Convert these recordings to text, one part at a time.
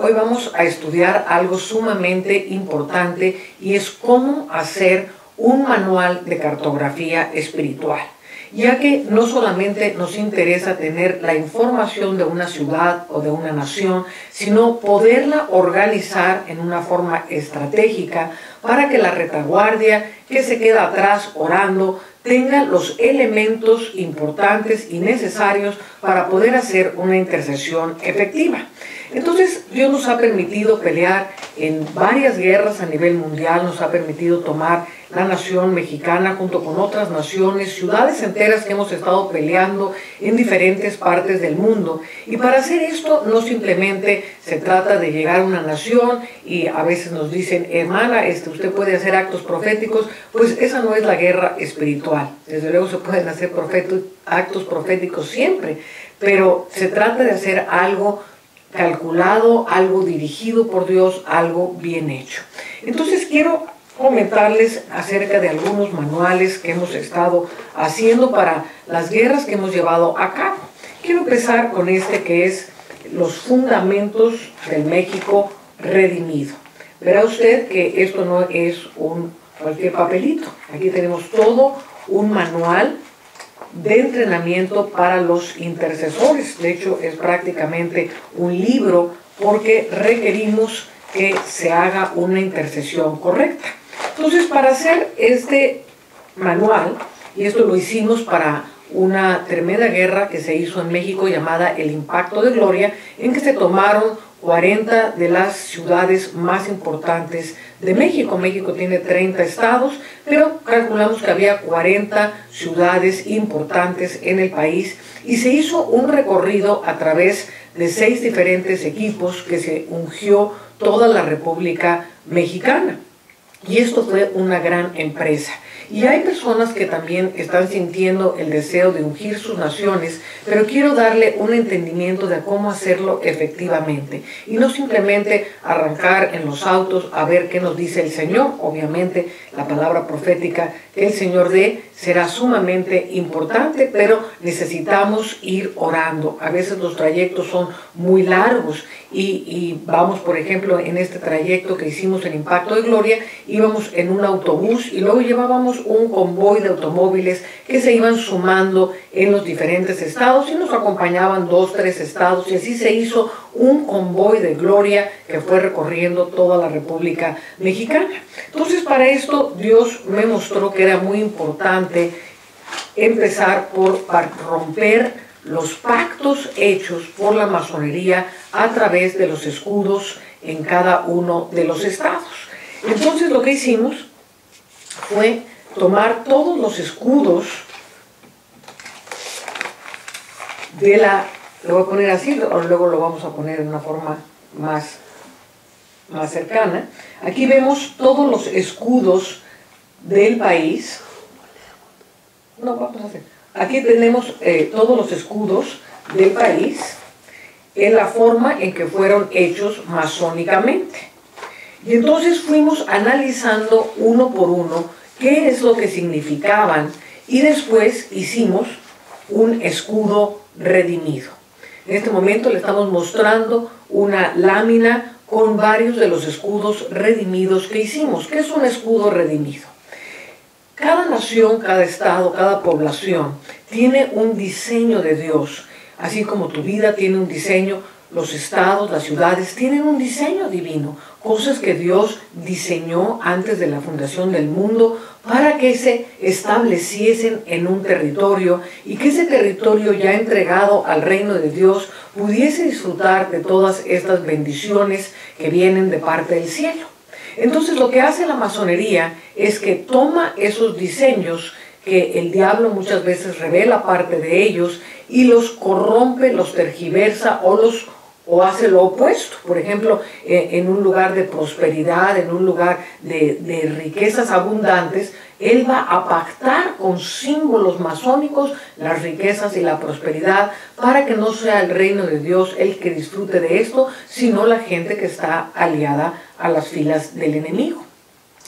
hoy vamos a estudiar algo sumamente importante y es cómo hacer un manual de cartografía espiritual, ya que no solamente nos interesa tener la información de una ciudad o de una nación, sino poderla organizar en una forma estratégica para que la retaguardia que se queda atrás orando tenga los elementos importantes y necesarios para poder hacer una intercesión efectiva. Entonces, Dios nos ha permitido pelear en varias guerras a nivel mundial, nos ha permitido tomar la nación mexicana junto con otras naciones, ciudades enteras que hemos estado peleando en diferentes partes del mundo. Y para hacer esto no simplemente se trata de llegar a una nación y a veces nos dicen, hermana, usted puede hacer actos proféticos, pues esa no es la guerra espiritual. Desde luego se pueden hacer actos proféticos siempre, pero se trata de hacer algo calculado, algo dirigido por Dios, algo bien hecho. Entonces quiero comentarles acerca de algunos manuales que hemos estado haciendo para las guerras que hemos llevado a cabo. Quiero empezar con este que es los fundamentos del México redimido. Verá usted que esto no es cualquier papelito. Aquí tenemos todo un manual de entrenamiento para los intercesores. De hecho, es prácticamente un libro porque requerimos que se haga una intercesión correcta. Entonces, para hacer este manual, y esto lo hicimos para una tremenda guerra que se hizo en México llamada el Impacto de Gloria, en que se tomaron 40 de las ciudades más importantes de México. México tiene 30 estados, pero calculamos que había 40 ciudades importantes en el país y se hizo un recorrido a través de 6 diferentes equipos que se ungió toda la República Mexicana. Y esto fue una gran empresa. Y hay personas que también están sintiendo el deseo de ungir sus naciones, pero quiero darle un entendimiento de cómo hacerlo efectivamente. Y no simplemente arrancar en los autos a ver qué nos dice el Señor. Obviamente la palabra profética que el Señor dé será sumamente importante, pero necesitamos ir orando. A veces los trayectos son muy largos y vamos, por ejemplo, en este trayecto que hicimos en Impacto de Gloria, íbamos en un autobús y luego llevábamos un convoy de automóviles que se iban sumando en los diferentes estados y nos acompañaban 2, 3 estados y así se hizo un convoy de gloria que fue recorriendo toda la República Mexicana. Entonces, para esto Dios me mostró que era muy importante empezar por romper los pactos hechos por la masonería a través de los escudos en cada uno de los estados. Entonces lo que hicimos fue tomar todos los escudos de lo voy a poner así, luego lo vamos a poner en una forma más cercana. Aquí vemos todos los escudos del país. No, vamos a hacer. Aquí tenemos todos los escudos del país en la forma en que fueron hechos masónicamente. Y entonces fuimos analizando uno por uno qué es lo que significaban y después hicimos un escudo redimido. En este momento le estamos mostrando una lámina con varios de los escudos redimidos que hicimos. ¿Qué es un escudo redimido? Cada nación, cada estado, cada población tiene un diseño de Dios. Así como tu vida tiene un diseño, los estados, las ciudades tienen un diseño divino. Cosas que Dios diseñó antes de la fundación del mundo para que se estableciesen en un territorio y que ese territorio ya entregado al reino de Dios pudiese disfrutar de todas estas bendiciones que vienen de parte del cielo. Entonces lo que hace la masonería es que toma esos diseños que el diablo muchas veces revela parte de ellos y los corrompe, los tergiversa o hace lo opuesto. Por ejemplo, en un lugar de prosperidad, en un lugar de riquezas abundantes, él va a pactar con símbolos masónicos las riquezas y la prosperidad para que no sea el reino de Dios el que disfrute de esto, sino la gente que está aliada a las filas del enemigo.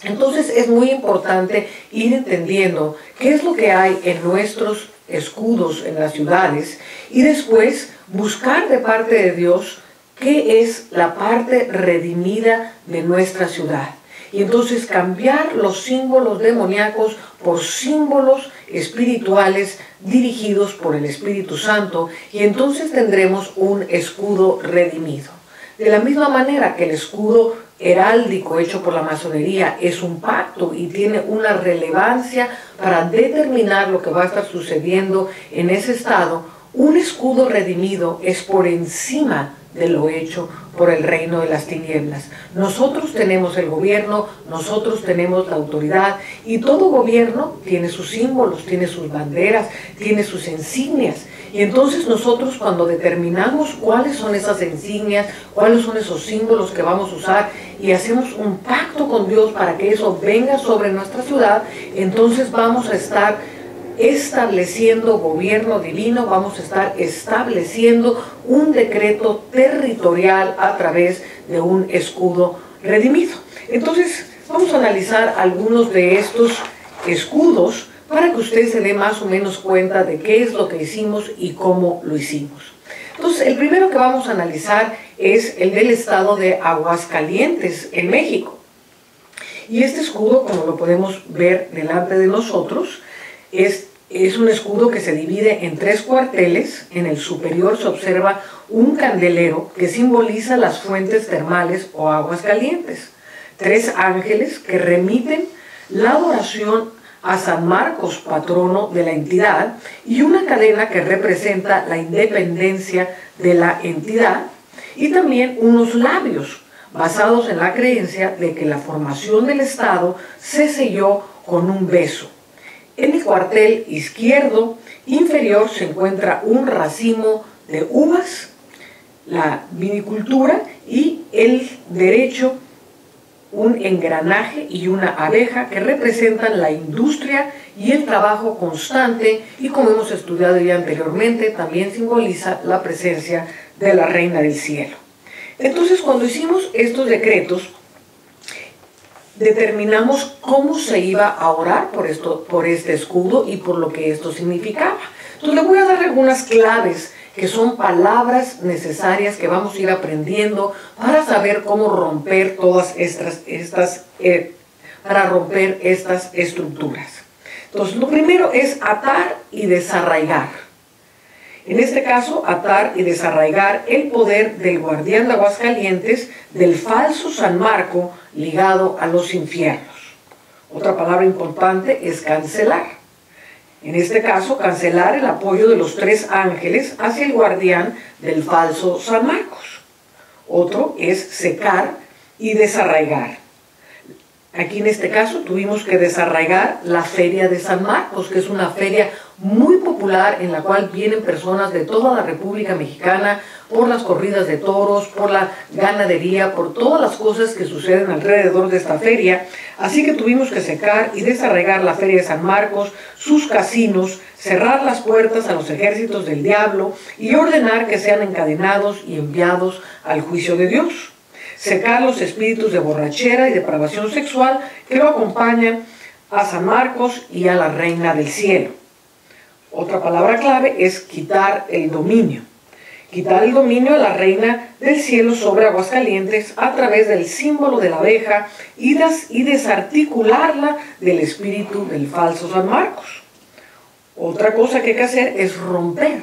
Entonces es muy importante ir entendiendo qué es lo que hay en nuestros escudos en las ciudades y después buscar de parte de Dios qué es la parte redimida de nuestra ciudad. Y entonces cambiar los símbolos demoníacos por símbolos espirituales dirigidos por el Espíritu Santo, y entonces tendremos un escudo redimido. De la misma manera que el escudo heráldico hecho por la masonería es un pacto y tiene una relevancia para determinar lo que va a estar sucediendo en ese estado, un escudo redimido es por encima de lo hecho por el reino de las tinieblas. Nosotros tenemos el gobierno, nosotros tenemos la autoridad, y todo gobierno tiene sus símbolos, tiene sus banderas, tiene sus insignias. Y entonces nosotros, cuando determinamos cuáles son esas insignias, cuáles son esos símbolos que vamos a usar, y hacemos un pacto con Dios para que eso venga sobre nuestra ciudad, entonces vamos a estar estableciendo gobierno divino, vamos a estar estableciendo un decreto territorial a través de un escudo redimido. Entonces vamos a analizar algunos de estos escudos para que usted se dé más o menos cuenta de qué es lo que hicimos y cómo lo hicimos. Entonces, el primero que vamos a analizar es el del estado de Aguascalientes, en México. Y este escudo, como lo podemos ver delante de nosotros, es un escudo que se divide en 3 cuarteles. En el superior se observa un candelero que simboliza las fuentes termales o aguas calientes, 3 ángeles que remiten la adoración a San Marcos, patrono de la entidad, y una cadena que representa la independencia de la entidad, y también unos labios basados en la creencia de que la formación del Estado se selló con un beso. En el cuartel izquierdo inferior se encuentra un racimo de uvas, la vinicultura, y el derecho un engranaje y una abeja que representan la industria y el trabajo constante, y como hemos estudiado ya anteriormente, también simboliza la presencia de la Reina del Cielo. Entonces, cuando hicimos estos decretos, determinamos cómo se iba a orar por este escudo y por lo que esto significaba. Entonces, le voy a dar algunas claves que son palabras necesarias que vamos a ir aprendiendo para saber cómo romper todas para romper estas estructuras. Entonces, lo primero es atar y desarraigar. En este caso, atar y desarraigar el poder del guardián de Aguascalientes, del falso San Marco ligado a los infiernos. Otra palabra importante es cancelar. En este caso, cancelar el apoyo de los 3 ángeles hacia el guardián del falso San Marcos. Otro es secar y desarraigar. Aquí en este caso tuvimos que desarraigar la feria de San Marcos, que es una feria muy popular en la cual vienen personas de toda la República Mexicana por las corridas de toros, por la ganadería, por todas las cosas que suceden alrededor de esta feria. Así que tuvimos que secar y desarraigar la feria de San Marcos, sus casinos, cerrar las puertas a los ejércitos del diablo y ordenar que sean encadenados y enviados al juicio de Dios. Secar los espíritus de borrachera y depravación sexual que lo acompañan a San Marcos y a la Reina del Cielo. Otra palabra clave es quitar el dominio. Quitar el dominio a la Reina del Cielo sobre Aguascalientes a través del símbolo de la abeja y desarticularla del espíritu del falso San Marcos. Otra cosa que hay que hacer es romper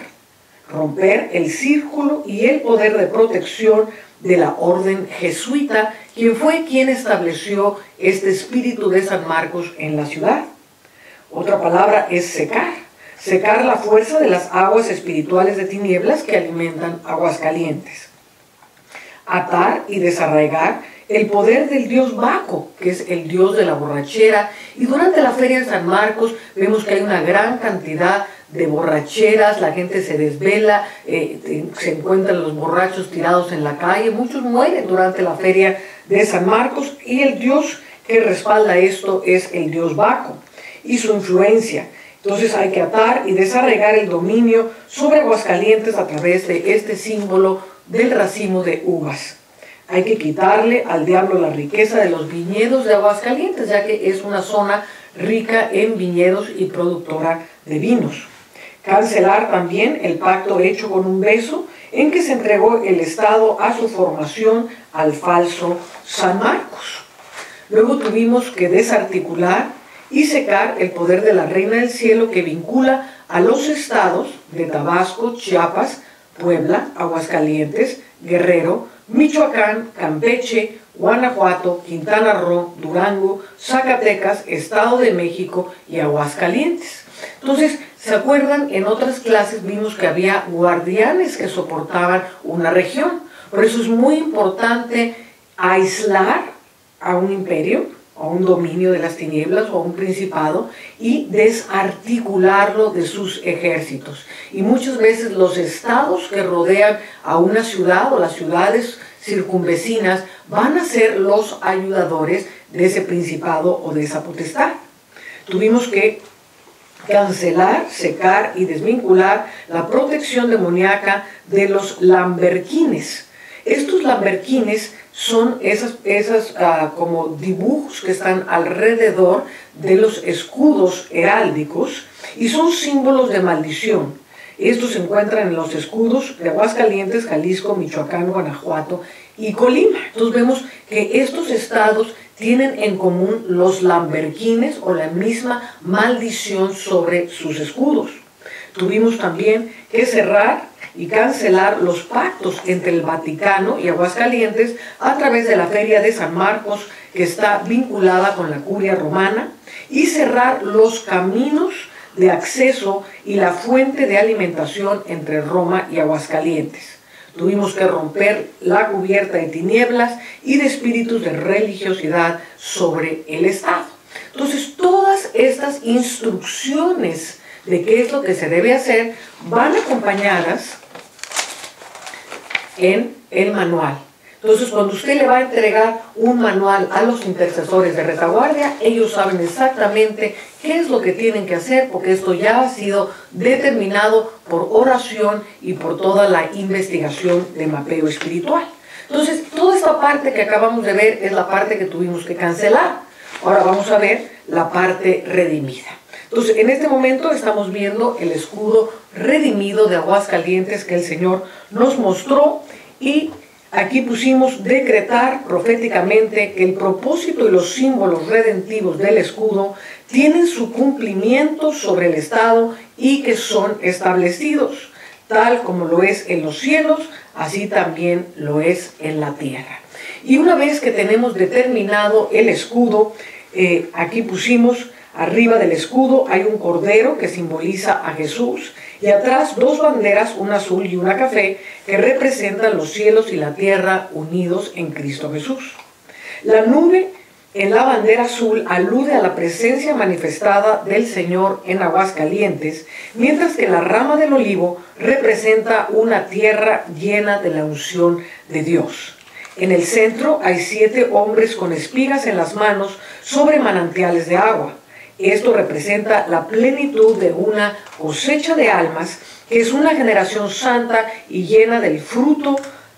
el círculo y el poder de protección de la orden jesuita, quien estableció este espíritu de San Marcos en la ciudad. Otra palabra es secar la fuerza de las aguas espirituales de tinieblas que alimentan Aguascalientes. Atar y desarraigar el poder del dios Baco, que es el dios de la borrachera, y durante la feria de San Marcos vemos que hay una gran cantidad de borracheras, la gente se desvela, se encuentran los borrachos tirados en la calle, muchos mueren durante la feria de San Marcos, y el dios que respalda esto es el dios Baco y su influencia. Entonces hay que atar y desarraigar el dominio sobre Aguascalientes a través de este símbolo del racimo de uvas. Hay que quitarle al diablo la riqueza de los viñedos de Aguascalientes, ya que es una zona rica en viñedos y productora de vinos. Cancelar también el pacto hecho con un beso en que se entregó el Estado a su formación al falso San Marcos. Luego tuvimos que desarticular y secar el poder de la Reina del Cielo que vincula a los estados de Tabasco, Chiapas, Puebla, Aguascalientes, Guerrero, Michoacán, Campeche, Guanajuato, Quintana Roo, Durango, Zacatecas, Estado de México y Aguascalientes. Entonces, ¿se acuerdan? En otras clases vimos que había guardianes que soportaban una región. Por eso es muy importante aislar a un imperio, a un dominio de las tinieblas o a un principado y desarticularlo de sus ejércitos. Y muchas veces los estados que rodean a una ciudad o las ciudades circunvecinas van a ser los ayudadores de ese principado o de esa potestad. Tuvimos que cancelar, secar y desvincular la protección demoníaca de los lamberquines. Estos lamberquines son esas como dibujos que están alrededor de los escudos heráldicos y son símbolos de maldición. Estos se encuentran en los escudos de Aguascalientes, Jalisco, Michoacán, Guanajuato y Colima. Entonces vemos que estos estados tienen en común los lamberquines o la misma maldición sobre sus escudos. Tuvimos también que cerrar y cancelar los pactos entre el Vaticano y Aguascalientes a través de la Feria de San Marcos, que está vinculada con la Curia Romana, y cerrar los caminos de acceso y la fuente de alimentación entre Roma y Aguascalientes. Tuvimos que romper la cubierta de tinieblas y de espíritus de religiosidad sobre el Estado. Entonces, todas estas instrucciones de qué es lo que se debe hacer van acompañadas en el manual. Entonces, cuando usted le va a entregar un manual a los intercesores de retaguardia, ellos saben exactamente qué es lo que tienen que hacer, porque esto ya ha sido determinado por oración y por toda la investigación de mapeo espiritual. Entonces, toda esta parte que acabamos de ver es la parte que tuvimos que cancelar. Ahora vamos a ver la parte redimida. Entonces, en este momento estamos viendo el escudo redimido de Aguascalientes que el Señor nos mostró, y aquí pusimos decretar proféticamente que el propósito y los símbolos redentivos del escudo tienen su cumplimiento sobre el Estado y que son establecidos, tal como lo es en los cielos, así también lo es en la tierra. Y una vez que tenemos determinado el escudo, aquí pusimos arriba del escudo hay un cordero que simboliza a Jesús, y atrás dos banderas, una azul y una café, que representan los cielos y la tierra unidos en Cristo Jesús. La nube en la bandera azul alude a la presencia manifestada del Señor en Aguascalientes, mientras que la rama del olivo representa una tierra llena de la unción de Dios. En el centro hay 7 hombres con espigas en las manos sobre manantiales de agua. Esto representa la plenitud de una cosecha de almas, que es una generación santa y llena del fruto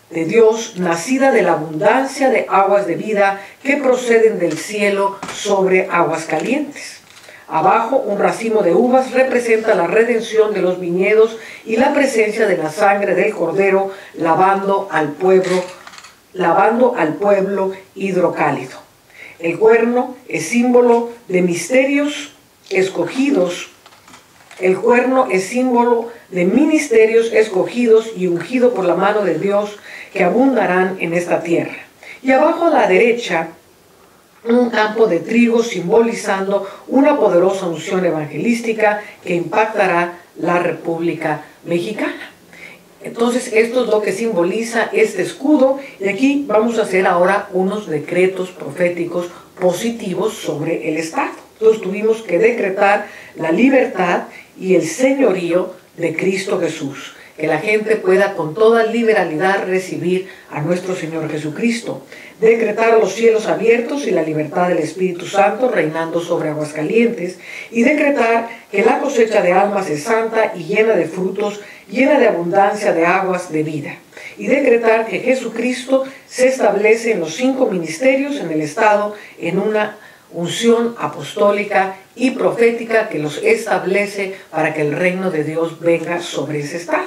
de Dios, nacida de la abundancia de aguas de vida que proceden del cielo sobre Aguascalientes. Abajo, un racimo de uvas representa la redención de los viñedos y la presencia de la sangre del Cordero lavando al pueblo hidrocálido. El cuerno es símbolo de misterios escogidos. El cuerno es símbolo de ministerios escogidos y ungido por la mano de Dios, que abundarán en esta tierra. Y abajo a la derecha, un campo de trigo simbolizando una poderosa unción evangelística que impactará la República Mexicana. Entonces, esto es lo que simboliza este escudo, y aquí vamos a hacer ahora unos decretos proféticos positivos sobre el Estado. Entonces, tuvimos que decretar la libertad y el señorío de Cristo Jesús, que la gente pueda con toda liberalidad recibir a nuestro Señor Jesucristo. Decretar los cielos abiertos y la libertad del Espíritu Santo reinando sobre Aguascalientes, y decretar que la cosecha de almas es santa y llena de frutos, llena de abundancia de aguas de vida. Y decretar que Jesucristo se establece en los 5 ministerios en el Estado en una unción apostólica y profética que los establece para que el reino de Dios venga sobre ese Estado.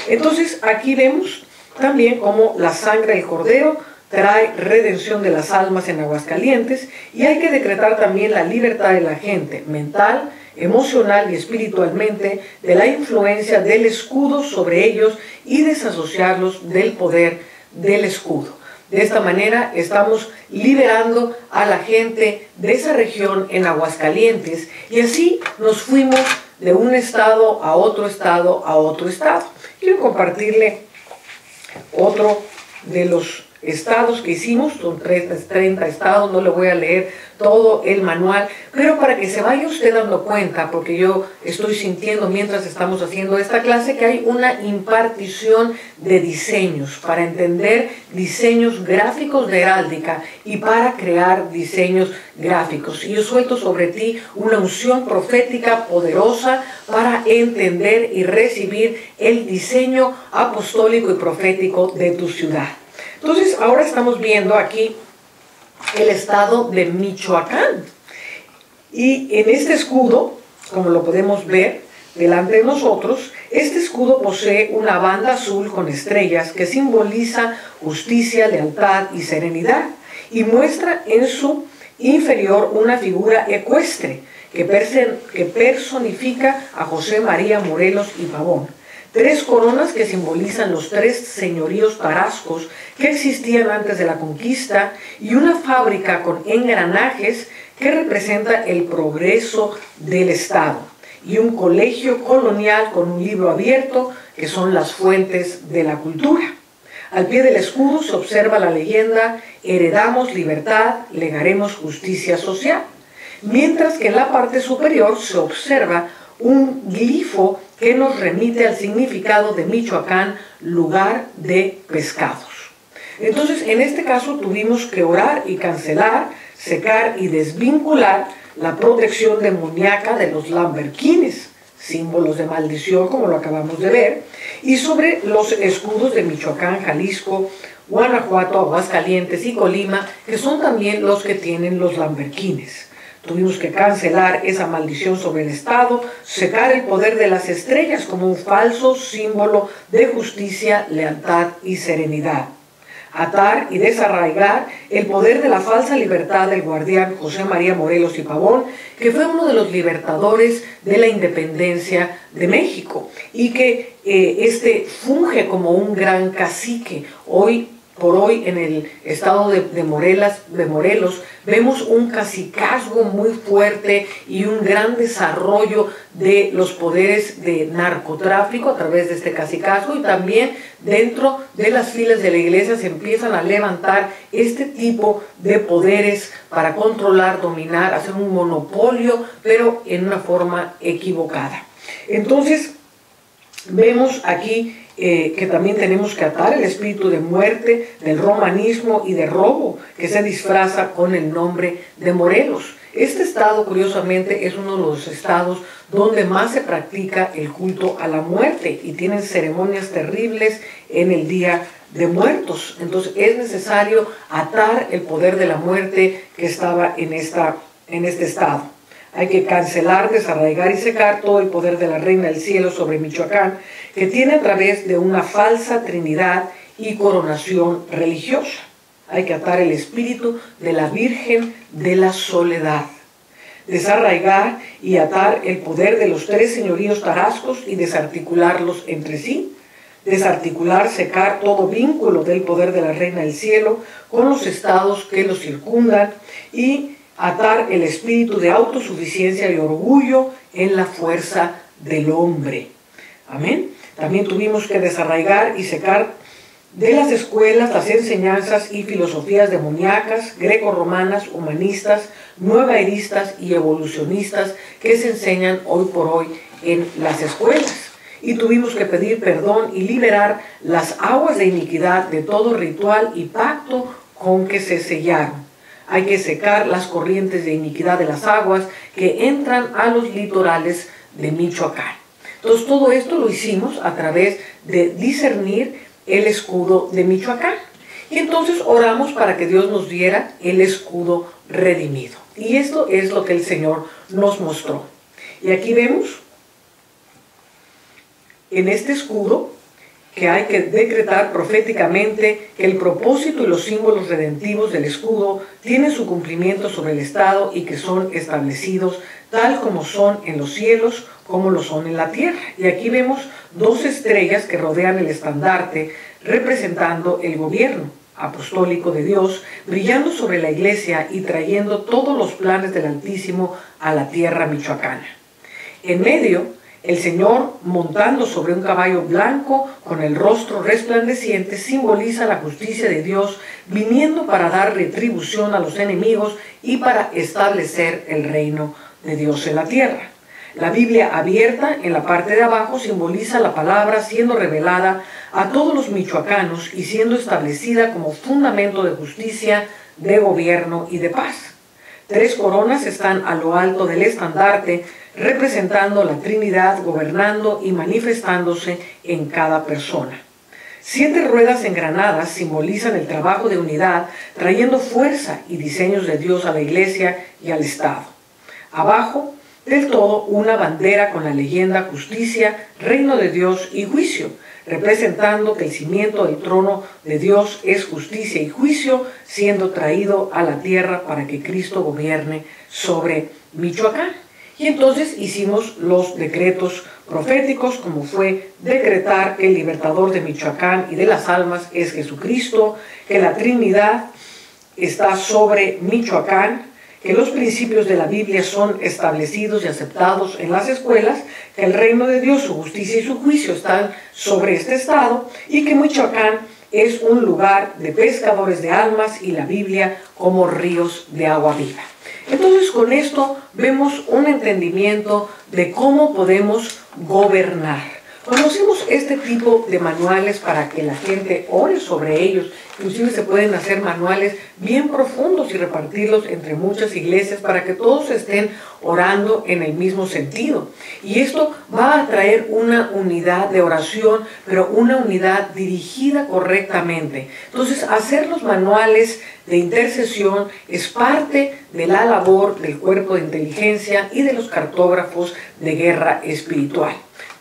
Entonces aquí vemos también cómo la sangre del Cordero trae redención de las almas en Aguascalientes, y hay que decretar también la libertad de la gente, mental, emocional y espiritualmente, de la influencia del escudo sobre ellos y desasociarlos del poder del escudo. De esta manera estamos liberando a la gente de esa región en Aguascalientes, y así nos fuimos de un estado a otro estado a otro estado. Quiero compartirle otro de los estados que hicimos, son 30 estados, no le voy a leer todo el manual, pero para que se vaya usted dando cuenta, porque yo estoy sintiendo mientras estamos haciendo esta clase que hay una impartición de diseños, para entender diseños gráficos de heráldica y para crear diseños gráficos. Y yo suelto sobre ti una unción profética poderosa para entender y recibir el diseño apostólico y profético de tu ciudad. Entonces, ahora estamos viendo aquí el estado de Michoacán. Y en este escudo, como lo podemos ver delante de nosotros, este escudo posee una banda azul con estrellas que simboliza justicia, lealtad y serenidad, y muestra en su inferior una figura ecuestre que personifica a José María Morelos y Pavón. 3 coronas que simbolizan los 3 señoríos tarascos que existían antes de la conquista, y una fábrica con engranajes que representa el progreso del Estado, y un colegio colonial con un libro abierto que son las fuentes de la cultura. Al pie del escudo se observa la leyenda: heredamos libertad, legaremos justicia social, mientras que en la parte superior se observa un glifo que nos remite al significado de Michoacán, lugar de pescados. Entonces, en este caso tuvimos que orar y cancelar, secar y desvincular la protección demoníaca de los lamberquines, símbolos de maldición como lo acabamos de ver, y sobre los escudos de Michoacán, Jalisco, Guanajuato, Aguascalientes y Colima, que son también los que tienen los lamberquines. Tuvimos que cancelar esa maldición sobre el Estado, secar el poder de las estrellas como un falso símbolo de justicia, lealtad y serenidad. Atar y desarraigar el poder de la falsa libertad del guardián José María Morelos y Pavón, que fue uno de los libertadores de la independencia de México, y que funge como un gran cacique. Hoy por hoy en el estado de Morelos vemos un cacicazgo muy fuerte y un gran desarrollo de los poderes de narcotráfico a través de este cacicazgo, y también dentro de las filas de la iglesia se empiezan a levantar este tipo de poderes para controlar, dominar, hacer un monopolio, pero en una forma equivocada. Entonces vemos aquí que también tenemos que atar el espíritu de muerte, del romanismo y de robo, que se disfraza con el nombre de Morelos. Este estado, curiosamente, es uno de los estados donde más se practica el culto a la muerte, y tienen ceremonias terribles en el Día de Muertos. Entonces es necesario atar el poder de la muerte que estaba en este estado. Hay que cancelar, desarraigar y secar todo el poder de la Reina del Cielo sobre Michoacán, que tiene a través de una falsa trinidad y coronación religiosa. Hay que atar el espíritu de la Virgen de la Soledad. Desarraigar y atar el poder de los 3 señoríos tarascos y desarticularlos entre sí. Desarticular, secar todo vínculo del poder de la Reina del Cielo con los estados que los circundan, y atar el espíritu de autosuficiencia y orgullo en la fuerza del hombre. Amén. También tuvimos que desarraigar y secar de las escuelas las enseñanzas y filosofías demoníacas, grecorromanas, humanistas, nuevaeristas y evolucionistas que se enseñan hoy por hoy en las escuelas. Y tuvimos que pedir perdón y liberar las aguas de iniquidad de todo ritual y pacto con que se sellaron. Hay que secar las corrientes de iniquidad de las aguas que entran a los litorales de Michoacán. Entonces todo esto lo hicimos a través de discernir el escudo de Michoacán. Y entonces oramos para que Dios nos diera el escudo redimido. Y esto es lo que el Señor nos mostró. Y aquí vemos en este escudo que hay que decretar proféticamente que el propósito y los símbolos redentivos del escudo tienen su cumplimiento sobre el Estado y que son establecidos tal como son en los cielos como lo son en la tierra. Y aquí vemos dos estrellas que rodean el estandarte representando el gobierno apostólico de Dios, brillando sobre la iglesia y trayendo todos los planes del Altísimo a la tierra michoacana. En medio, el Señor, montando sobre un caballo blanco con el rostro resplandeciente, simboliza la justicia de Dios, viniendo para dar retribución a los enemigos y para establecer el reino de Dios en la tierra. La Biblia abierta en la parte de abajo simboliza la palabra siendo revelada a todos los michoacanos y siendo establecida como fundamento de justicia, de gobierno y de paz. 3 coronas están a lo alto del estandarte, representando la Trinidad, gobernando y manifestándose en cada persona. 7 ruedas engranadas simbolizan el trabajo de unidad, trayendo fuerza y diseños de Dios a la iglesia y al Estado. Abajo del todo, una bandera con la leyenda justicia, reino de Dios y juicio, representando que el cimiento del trono de Dios es justicia y juicio, siendo traído a la tierra para que Cristo gobierne sobre Michoacán. Y entonces hicimos los decretos proféticos, como fue decretar que el libertador de Michoacán y de las almas es Jesucristo, que la Trinidad está sobre Michoacán, que los principios de la Biblia son establecidos y aceptados en las escuelas, que el reino de Dios, su justicia y su juicio están sobre este estado, y que Michoacán es un lugar de pescadores de almas y la Biblia como ríos de agua viva. Entonces, con esto vemos un entendimiento de cómo podemos gobernar. Conocemos este tipo de manuales para que la gente ore sobre ellos. Inclusive se pueden hacer manuales bien profundos y repartirlos entre muchas iglesias para que todos estén orando en el mismo sentido. Y esto va a traer una unidad de oración, pero una unidad dirigida correctamente. Entonces, hacer los manuales de intercesión es parte de la labor del cuerpo de inteligencia y de los cartógrafos de guerra espiritual.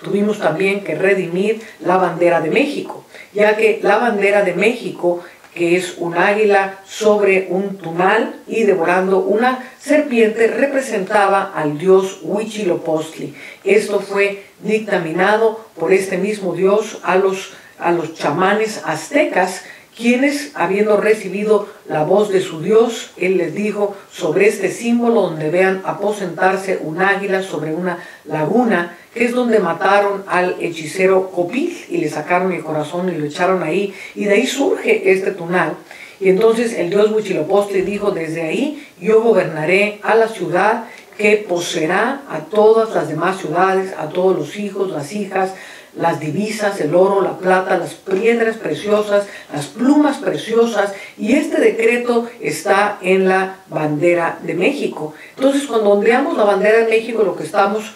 Tuvimos también que redimir la bandera de México, ya que la bandera de México, que es un águila sobre un tunal y devorando una serpiente, representaba al dios Huitzilopochtli. Esto fue dictaminado por este mismo dios a los chamanes aztecas, quienes, habiendo recibido la voz de su Dios, él les dijo sobre este símbolo donde vean aposentarse un águila sobre una laguna, que es donde mataron al hechicero Copil y le sacaron el corazón y lo echaron ahí, y de ahí surge este tunal. Y entonces el dios Huitzilopochtli dijo: desde ahí yo gobernaré a la ciudad que poseerá a todas las demás ciudades, a todos los hijos, las hijas, las divisas, el oro, la plata, las piedras preciosas, las plumas preciosas, y este decreto está en la bandera de México. Entonces, cuando ondeamos la bandera de México, lo que estamos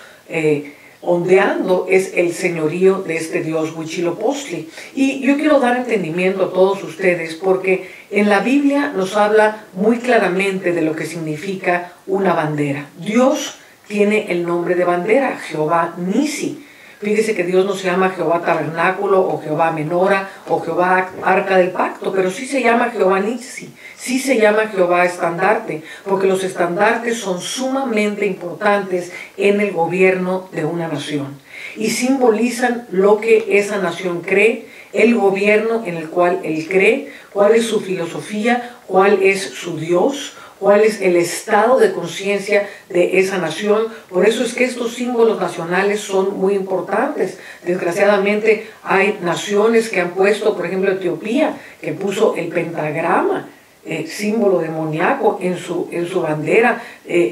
ondeando es el señorío de este dios Huitzilopochtli. Y yo quiero dar entendimiento a todos ustedes, porque en la Biblia nos habla muy claramente de lo que significa una bandera. Dios tiene el nombre de bandera, Jehová Nisi. Fíjese que Dios no se llama Jehová Tabernáculo o Jehová Menora o Jehová Arca del Pacto, pero sí se llama Jehová Nisi, sí se llama Jehová Estandarte, porque los estandartes son sumamente importantes en el gobierno de una nación y simbolizan lo que esa nación cree, el gobierno en el cual él cree, cuál es su filosofía, cuál es su Dios, cuál es el estado de conciencia de esa nación. Por eso es que estos símbolos nacionales son muy importantes. Desgraciadamente hay naciones que han puesto, por ejemplo Etiopía, que puso el pentagrama, símbolo demoníaco en su bandera.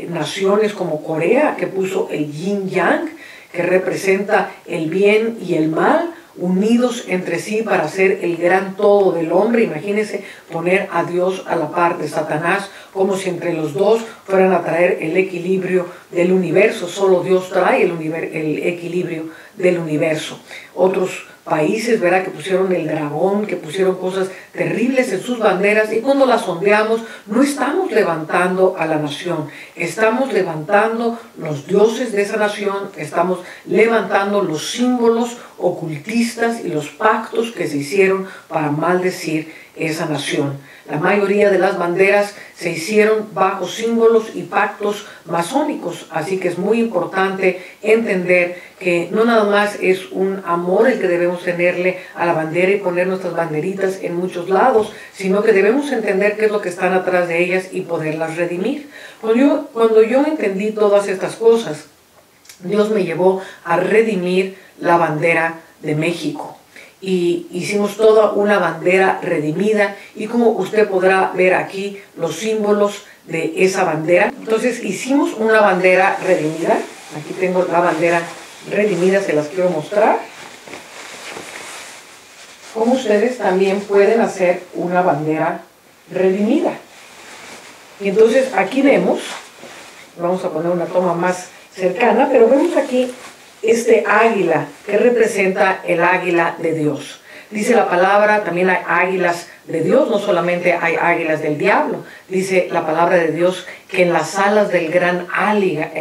Naciones como Corea, que puso el yin yang, que representa el bien y el mal, unidos entre sí para ser el gran todo del hombre. Imagínense poner a Dios a la par de Satanás, como si entre los dos fueran a traer el equilibrio del universo. Solo Dios trae el equilibrio del universo. Otros países, ¿verdad?, que pusieron el dragón, que pusieron cosas terribles en sus banderas, y cuando las ondeamos no estamos levantando a la nación, estamos levantando los dioses de esa nación, estamos levantando los símbolos ocultistas y los pactos que se hicieron para maldecir esa nación. La mayoría de las banderas se hicieron bajo símbolos y pactos masónicos, así que es muy importante entender que no nada más es un amor el que debemos tenerle a la bandera y poner nuestras banderitas en muchos lados, sino que debemos entender qué es lo que están atrás de ellas y poderlas redimir. Cuando yo entendí todas estas cosas, Dios me llevó a redimir la bandera de México. Y hicimos toda una bandera redimida, y como usted podrá ver aquí los símbolos de esa bandera. Entonces hicimos una bandera redimida. Aquí tengo la bandera redimida, se las quiero mostrar. Como ustedes también pueden hacer una bandera redimida. Y entonces aquí vemos, vamos a poner una toma más cercana, pero vemos aquí este águila que representa el águila de Dios. Dice la palabra, también hay águilas de Dios, no solamente hay águilas del diablo. Dice la palabra de Dios que en las alas del gran águila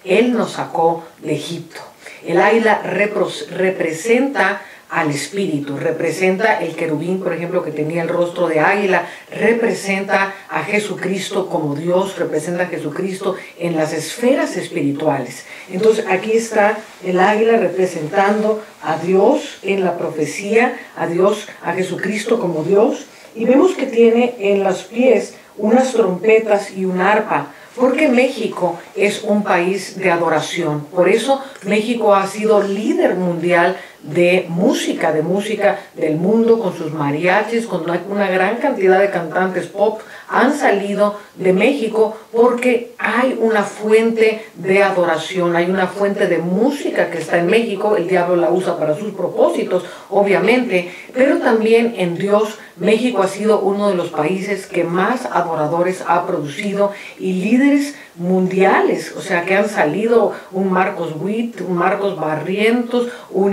Él nos sacó de Egipto. El águila representa al espíritu, representa el querubín, por ejemplo, que tenía el rostro de águila, representa a Jesucristo como Dios, representa a Jesucristo en las esferas espirituales. Entonces aquí está el águila representando a Dios en la profecía, a Dios, a Jesucristo como Dios, y vemos que tiene en los pies unas trompetas y un arpa, porque México es un país de adoración. Por eso México ha sido líder mundial de música del mundo, con sus mariachis, con una gran cantidad de cantantes pop han salido de México, porque hay una fuente de adoración, hay una fuente de música que está en México. El diablo la usa para sus propósitos, obviamente, pero también en Dios. México ha sido uno de los países que más adoradores ha producido, y líderes mundiales, o sea, que han salido un Marcos Witt, un Marcos Barrientos, un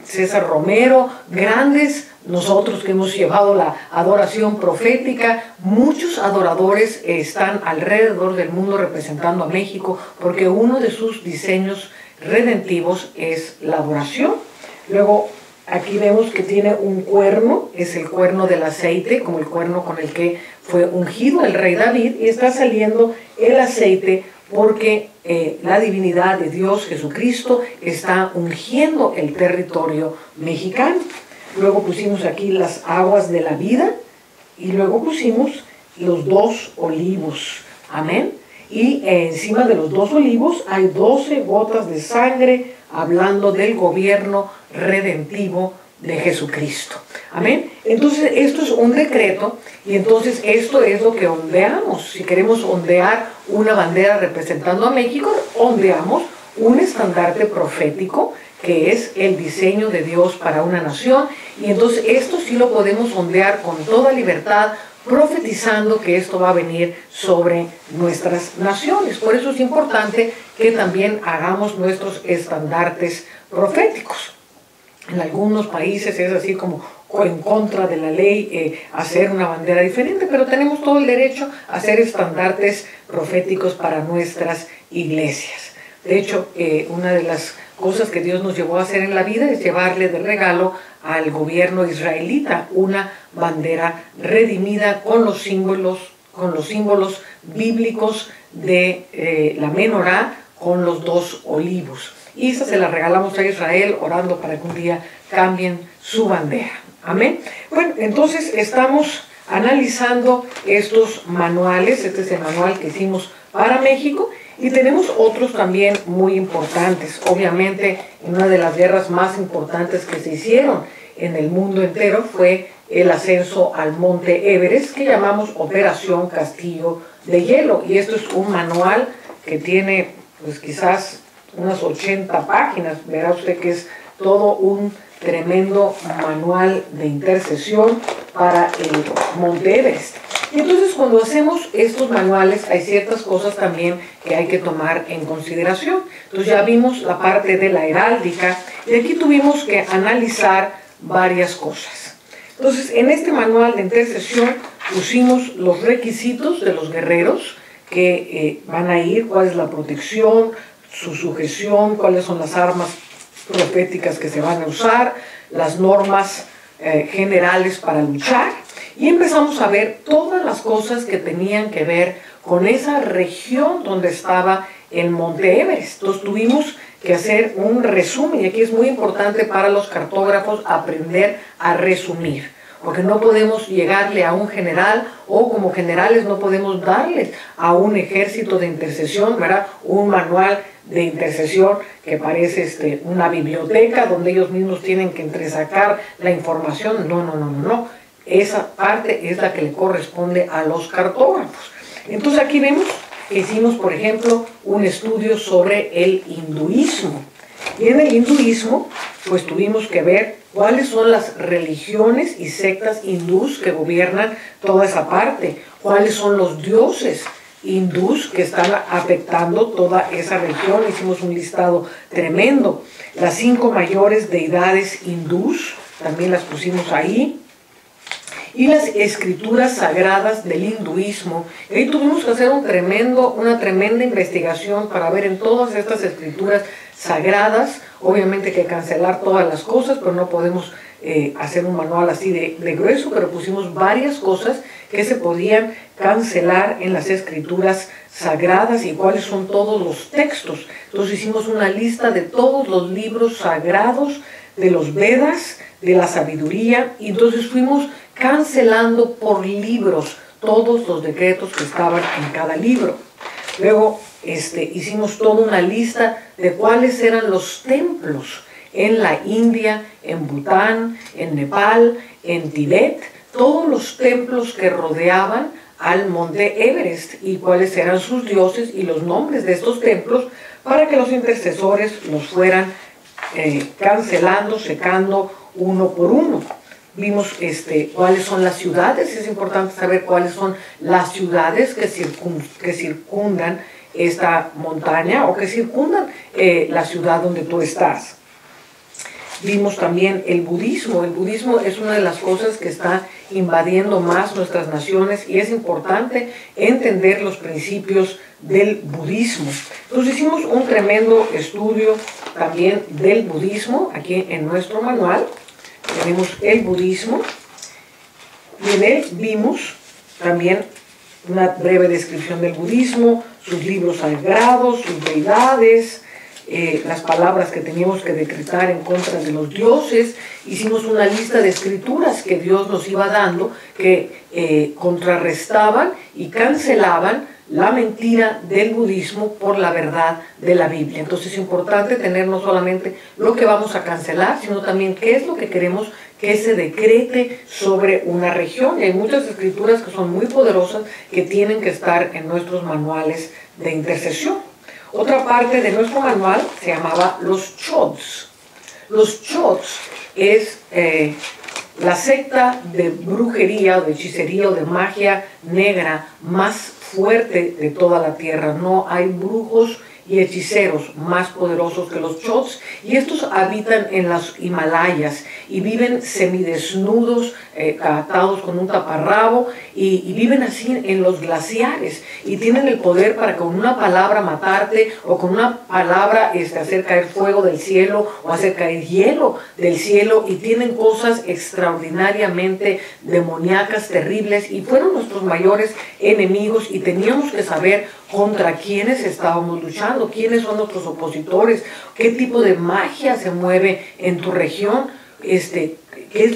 César Romero, grandes. Nosotros que hemos llevado la adoración profética, muchos adoradores están alrededor del mundo representando a México, porque uno de sus diseños redentivos es la adoración. Luego aquí vemos que tiene un cuerno, es el cuerno del aceite, como el cuerno con el que fue ungido el rey David, y está saliendo el aceite porque la divinidad de Dios, Jesucristo, está ungiendo el territorio mexicano. Luego pusimos aquí las aguas de la vida, y luego pusimos los 2 olivos. Amén. Y encima de los 2 olivos hay 12 gotas de sangre, hablando del gobierno redentivo de Jesucristo. Amén. Entonces esto es un decreto, y entonces esto es lo que ondeamos. Si queremos ondear una bandera representando a México, ondeamos un estandarte profético, que es el diseño de Dios para una nación, y entonces esto sí lo podemos ondear con toda libertad, profetizando que esto va a venir sobre nuestras naciones. Por eso es importante que también hagamos nuestros estandartes proféticos. En algunos países es así como en contra de la ley hacer una bandera diferente, pero tenemos todo el derecho a hacer estandartes proféticos para nuestras iglesias. De hecho, una de las cosas que Dios nos llevó a hacer en la vida es llevarle de regalo al gobierno israelita una bandera redimida con los símbolos bíblicos de la menorá, con los 2 olivos. Y esa se la regalamos a Israel, orando para que un día cambien su bandera. Amén. Bueno, entonces estamos analizando estos manuales. Este es el manual que hicimos para México, y tenemos otros también muy importantes. Obviamente, una de las guerras más importantes que se hicieron en el mundo entero fue el ascenso al monte Everest, que llamamos Operación Castillo de Hielo. Y esto es un manual que tiene, pues quizás unas 80 páginas. Verá usted que es todo un tremendo manual de intercesión para el monte Everest. Entonces, cuando hacemos estos manuales, hay ciertas cosas también que hay que tomar en consideración. Entonces, ya vimos la parte de la heráldica y aquí tuvimos que analizar varias cosas. Entonces, en este manual de intercesión pusimos los requisitos de los guerreros que van a ir, cuál es la protección, su sujeción, cuáles son las armas proféticas que se van a usar, las normas generales para luchar. Y empezamos a ver todas las cosas que tenían que ver con esa región donde estaba el Monte Everest. Entonces tuvimos que hacer un resumen, y aquí es muy importante para los cartógrafos aprender a resumir, porque no podemos llegarle a un general, o como generales no podemos darles a un ejército de intercesión, ¿verdad?, un manual de intercesión que parece una biblioteca donde ellos mismos tienen que entresacar la información. No. Esa parte es la que le corresponde a los cartógrafos. Entonces aquí vemos que hicimos, por ejemplo, un estudio sobre el hinduismo. Y en el hinduismo, pues tuvimos que ver cuáles son las religiones y sectas hindús que gobiernan toda esa parte, cuáles son los dioses hindús que están afectando toda esa región. Hicimos un listado tremendo. Las 5 mayores deidades hindús también las pusimos ahí. Y las escrituras sagradas del hinduismo. Y ahí tuvimos que hacer una tremenda investigación para ver en todas estas escrituras sagradas. Obviamente hay que cancelar todas las cosas, pero no podemos hacer un manual así de grueso, pero pusimos varias cosas que se podían cancelar en las escrituras sagradas y cuáles son todos los textos. Entonces hicimos una lista de todos los libros sagrados, de los Vedas, de la sabiduría, y entonces fuimos cancelando por libros todos los decretos que estaban en cada libro. Luego hicimos toda una lista de cuáles eran los templos en la India, en Bután, en Nepal, en Tibet, todos los templos que rodeaban al monte Everest y cuáles eran sus dioses y los nombres de estos templos, para que los intercesores los fueran cancelando, secando uno por uno. Vimos cuáles son las ciudades. Es importante saber cuáles son las ciudades que circundan esta montaña o que circundan la ciudad donde tú estás. Vimos también el budismo. El budismo es una de las cosas que está invadiendo más nuestras naciones y es importante entender los principios del budismo. Entonces hicimos un tremendo estudio también del budismo aquí en nuestro manual. Tenemos el budismo y en él vimos también una breve descripción del budismo, sus libros sagrados, sus deidades, las palabras que teníamos que decretar en contra de los dioses. Hicimos una lista de escrituras que Dios nos iba dando que contrarrestaban y cancelaban la mentira del budismo por la verdad de la Biblia. Entonces es importante tener no solamente lo que vamos a cancelar, sino también qué es lo que queremos que se decrete sobre una región. Y hay muchas escrituras que son muy poderosas que tienen que estar en nuestros manuales de intercesión. Otra parte de nuestro manual se llamaba los chods. Los chods es la secta de brujería o de hechicería o de magia negra más fuerte de toda la tierra. No hay brujos y hechiceros más poderosos que los chods, y estos habitan en las Himalayas y viven semidesnudos, atados con un taparrabo, y viven así en los glaciares y tienen el poder para con una palabra matarte o con una palabra hacer caer fuego del cielo o hacer caer hielo del cielo, y tienen cosas extraordinariamente demoníacas, terribles, y fueron nuestros mayores enemigos y teníamos que saber contra quiénes estábamos luchando, quiénes son nuestros opositores, qué tipo de magia se mueve en tu región, qué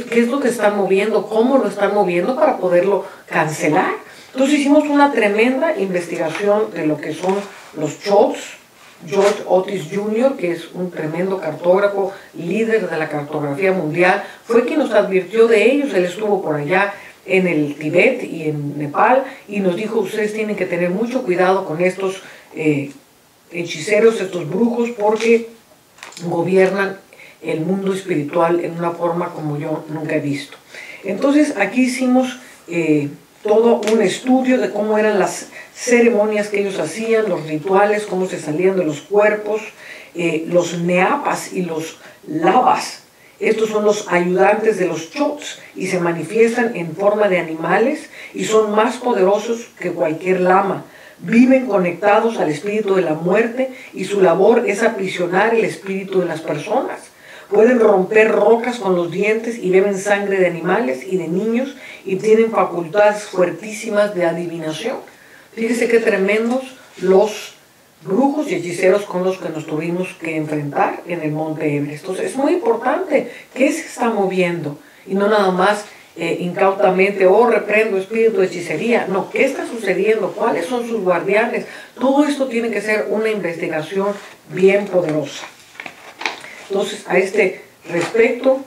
es lo que están moviendo, cómo lo están moviendo para poderlo cancelar. Entonces hicimos una tremenda investigación de lo que son los chods. George Otis Jr., que es un tremendo cartógrafo, líder de la cartografía mundial, fue quien nos advirtió de ellos. Él estuvo por allá en el Tibet y en Nepal y nos dijo: ustedes tienen que tener mucho cuidado con estos hechiceros, estos brujos, porque gobiernan el mundo espiritual en una forma como yo nunca he visto. Entonces aquí hicimos todo un estudio de cómo eran las ceremonias que ellos hacían, los rituales, cómo se salían de los cuerpos, los neapas y los lavas. Estos son los ayudantes de los chots y se manifiestan en forma de animales y son más poderosos que cualquier lama. Viven conectados al espíritu de la muerte y su labor es aprisionar el espíritu de las personas. Pueden romper rocas con los dientes y beben sangre de animales y de niños y tienen facultades fuertísimas de adivinación. Fíjese qué tremendos los brujos y hechiceros con los que nos tuvimos que enfrentar en el Monte Everest. Entonces es muy importante qué se está moviendo y no nada más incautamente, reprendo espíritu de hechicería. No, ¿qué está sucediendo? ¿Cuáles son sus guardianes? Todo esto tiene que ser una investigación bien poderosa. Entonces, a este respecto,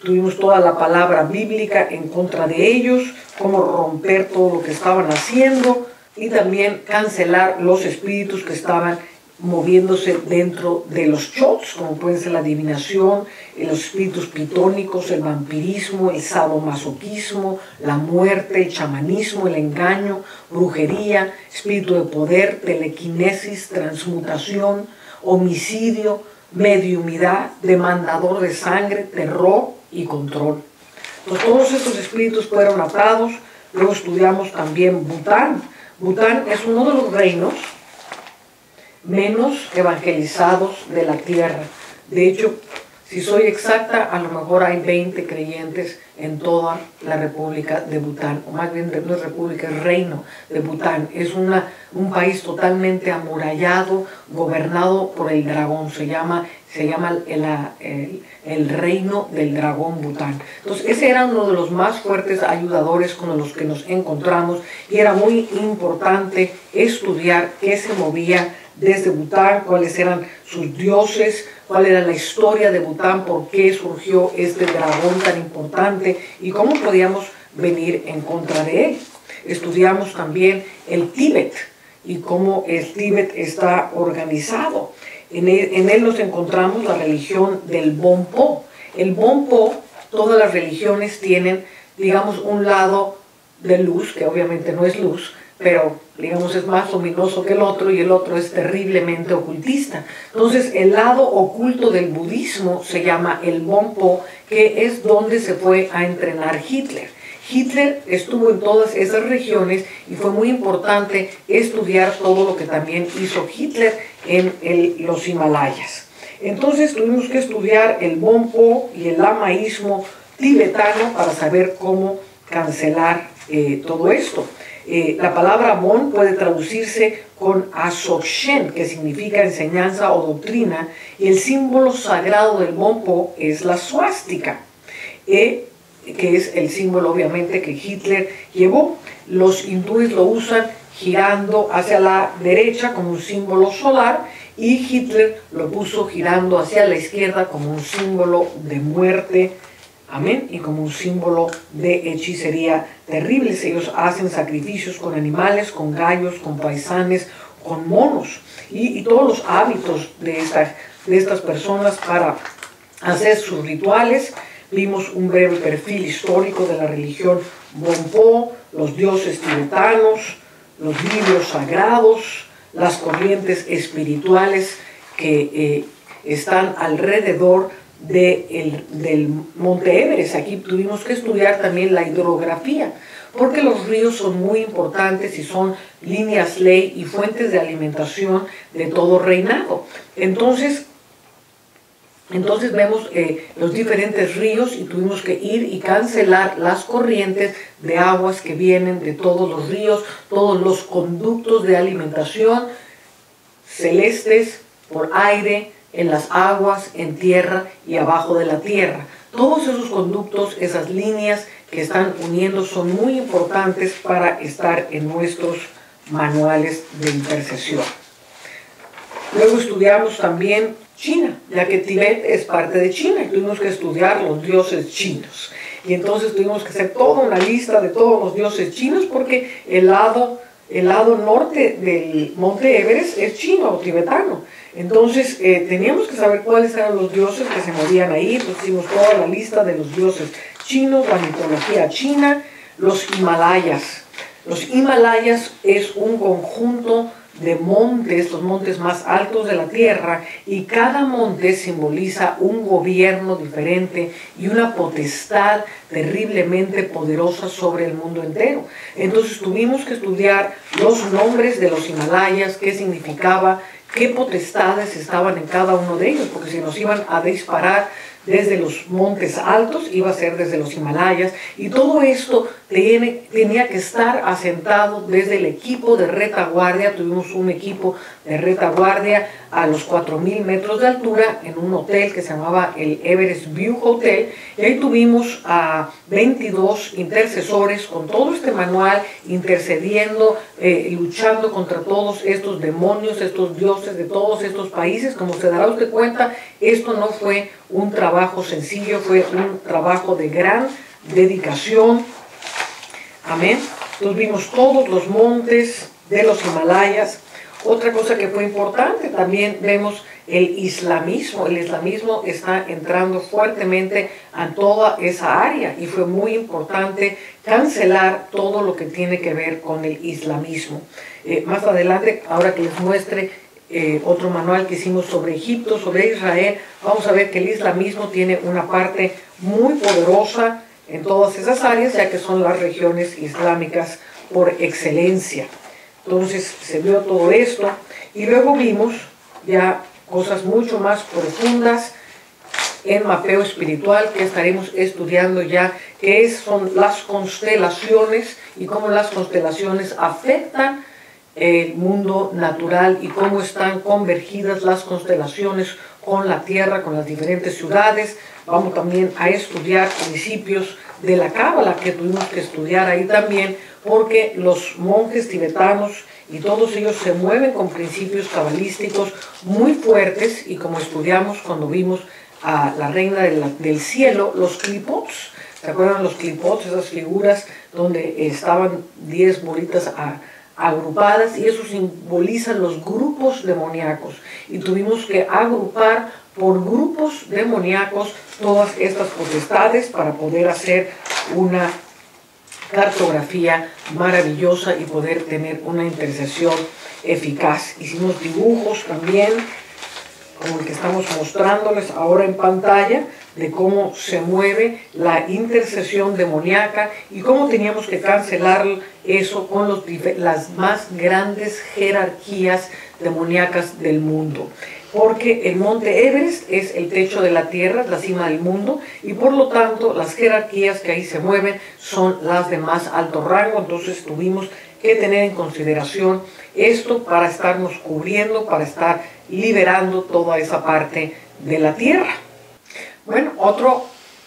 tuvimos toda la palabra bíblica en contra de ellos, cómo romper todo lo que estaban haciendo y también cancelar los espíritus que estaban moviéndose dentro de los chots, como pueden ser la adivinación, los espíritus pitónicos, el vampirismo, el sadomasoquismo, la muerte, el chamanismo, el engaño, brujería, espíritu de poder, telequinesis, transmutación, homicidio, mediumidad, demandador de sangre, terror y control. Entonces, todos estos espíritus fueron atados. Luego estudiamos también Bután. Bután es uno de los reinos menos evangelizados de la tierra. De hecho, si soy exacta, a lo mejor hay 20 creyentes en toda la República de Bután, o más bien no es república, es reino de Bután. Es un país totalmente amurallado, gobernado por el dragón. Se llama el reino del dragón Bután. Entonces ese era uno de los más fuertes ayudadores con los que nos encontramos y era muy importante estudiar qué se movía desde Bután, cuáles eran sus dioses, cuál era la historia de Bután, por qué surgió este dragón tan importante y cómo podíamos venir en contra de él. Estudiamos también el Tíbet y cómo el Tíbet está organizado. En él nos encontramos la religión del Bonpo. El Bonpo, todas las religiones tienen, digamos, un lado de luz, que obviamente no es luz, pero digamos es más luminoso que el otro y el otro es terriblemente ocultista. Entonces el lado oculto del budismo se llama el Bonpo, que es donde se fue a entrenar Hitler. Hitler estuvo en todas esas regiones y fue muy importante estudiar todo lo que también hizo Hitler en los Himalayas. Entonces tuvimos que estudiar el Bonpo y el lamaísmo tibetano para saber cómo cancelar todo esto. La palabra Bon puede traducirse con Asokshen, que significa enseñanza o doctrina, y el símbolo sagrado del Bonpo es la suástica, que es el símbolo obviamente que Hitler llevó. Los hindúes lo usan girando hacia la derecha como un símbolo solar y Hitler lo puso girando hacia la izquierda como un símbolo de muerte. Amén. Y como un símbolo de hechicería terribles. Ellos hacen sacrificios con animales, con gallos, con paisanes, con monos. Y todos los hábitos de estas personas para hacer sus rituales. Vimos un breve perfil histórico de la religión Bonpo, los dioses tibetanos, los libros sagrados, las corrientes espirituales que están alrededor del Monte Everest. Aquí tuvimos que estudiar también la hidrografía, porque los ríos son muy importantes y son líneas ley y fuentes de alimentación de todo reinado. Entonces vemos los diferentes ríos y tuvimos que ir y cancelar las corrientes de aguas que vienen de todos los ríos, todos los conductos de alimentación celestes, por aire, en las aguas, en tierra y abajo de la tierra. Todos esos conductos, esas líneas que están uniendo son muy importantes para estar en nuestros manuales de intercesión. Luego estudiamos también China, ya que Tibet es parte de China y tuvimos que estudiar los dioses chinos. Y entonces tuvimos que hacer toda una lista de todos los dioses chinos porque el lado norte del Monte Everest es chino o tibetano. Entonces teníamos que saber cuáles eran los dioses que se movían ahí. Entonces hicimos toda la lista de los dioses chinos, la mitología china, los Himalayas. Los Himalayas es un conjunto de montes, los montes más altos de la tierra, y cada monte simboliza un gobierno diferente y una potestad terriblemente poderosa sobre el mundo entero. Entonces tuvimos que estudiar los nombres de los Himalayas, qué significaba, qué potestades estaban en cada uno de ellos, porque si nos iban a disparar desde los montes altos, iba a ser desde los Himalayas, y todo esto tenía que estar asentado desde el equipo de retaguardia. Tuvimos un equipo de retaguardia a los 4.000 metros de altura en un hotel que se llamaba el Everest View Hotel, y ahí tuvimos a 22 intercesores con todo este manual, intercediendo, luchando contra todos estos demonios, estos dioses de todos estos países. Como se dará usted cuenta, esto no fue un trabajo sencillo, fue un trabajo de gran dedicación. Amén. Entonces vimos todos los montes de los Himalayas. Otra cosa que fue importante, también vemos el islamismo. El islamismo está entrando fuertemente a toda esa área, y fue muy importante cancelar todo lo que tiene que ver con el islamismo. Más adelante, ahora que les muestre otro manual que hicimos sobre Egipto, sobre Israel, vamos a ver que el islamismo tiene una parte muy poderosa en todas esas áreas, ya que son las regiones islámicas por excelencia. Entonces se vio todo esto, y luego vimos ya cosas mucho más profundas en mapeo espiritual, que estaremos estudiando ya, que son las constelaciones y cómo las constelaciones afectan el mundo natural y cómo están convergidas las constelaciones con la Tierra, con las diferentes ciudades. Vamos también a estudiar principios de la Cábala, que tuvimos que estudiar ahí también, porque los monjes tibetanos y todos ellos se mueven con principios cabalísticos muy fuertes, y como estudiamos cuando vimos a la reina del cielo, los clipots. ¿Se acuerdan los clipots? Esas figuras donde estaban 10 bolitas agrupadas, y eso simbolizan los grupos demoníacos, y tuvimos que agrupar por grupos demoníacos todas estas potestades para poder hacer una cartografía maravillosa y poder tener una intercesión eficaz. Hicimos dibujos también, como el que estamos mostrándoles ahora en pantalla, de cómo se mueve la intercesión demoníaca y cómo teníamos que cancelar eso con las más grandes jerarquías demoníacas del mundo. Porque el monte Everest es el techo de la tierra, es la cima del mundo, y por lo tanto las jerarquías que ahí se mueven son las de más alto rango. Entonces tuvimos que tener en consideración esto para estarnos cubriendo, para estar liberando toda esa parte de la tierra. Bueno, otra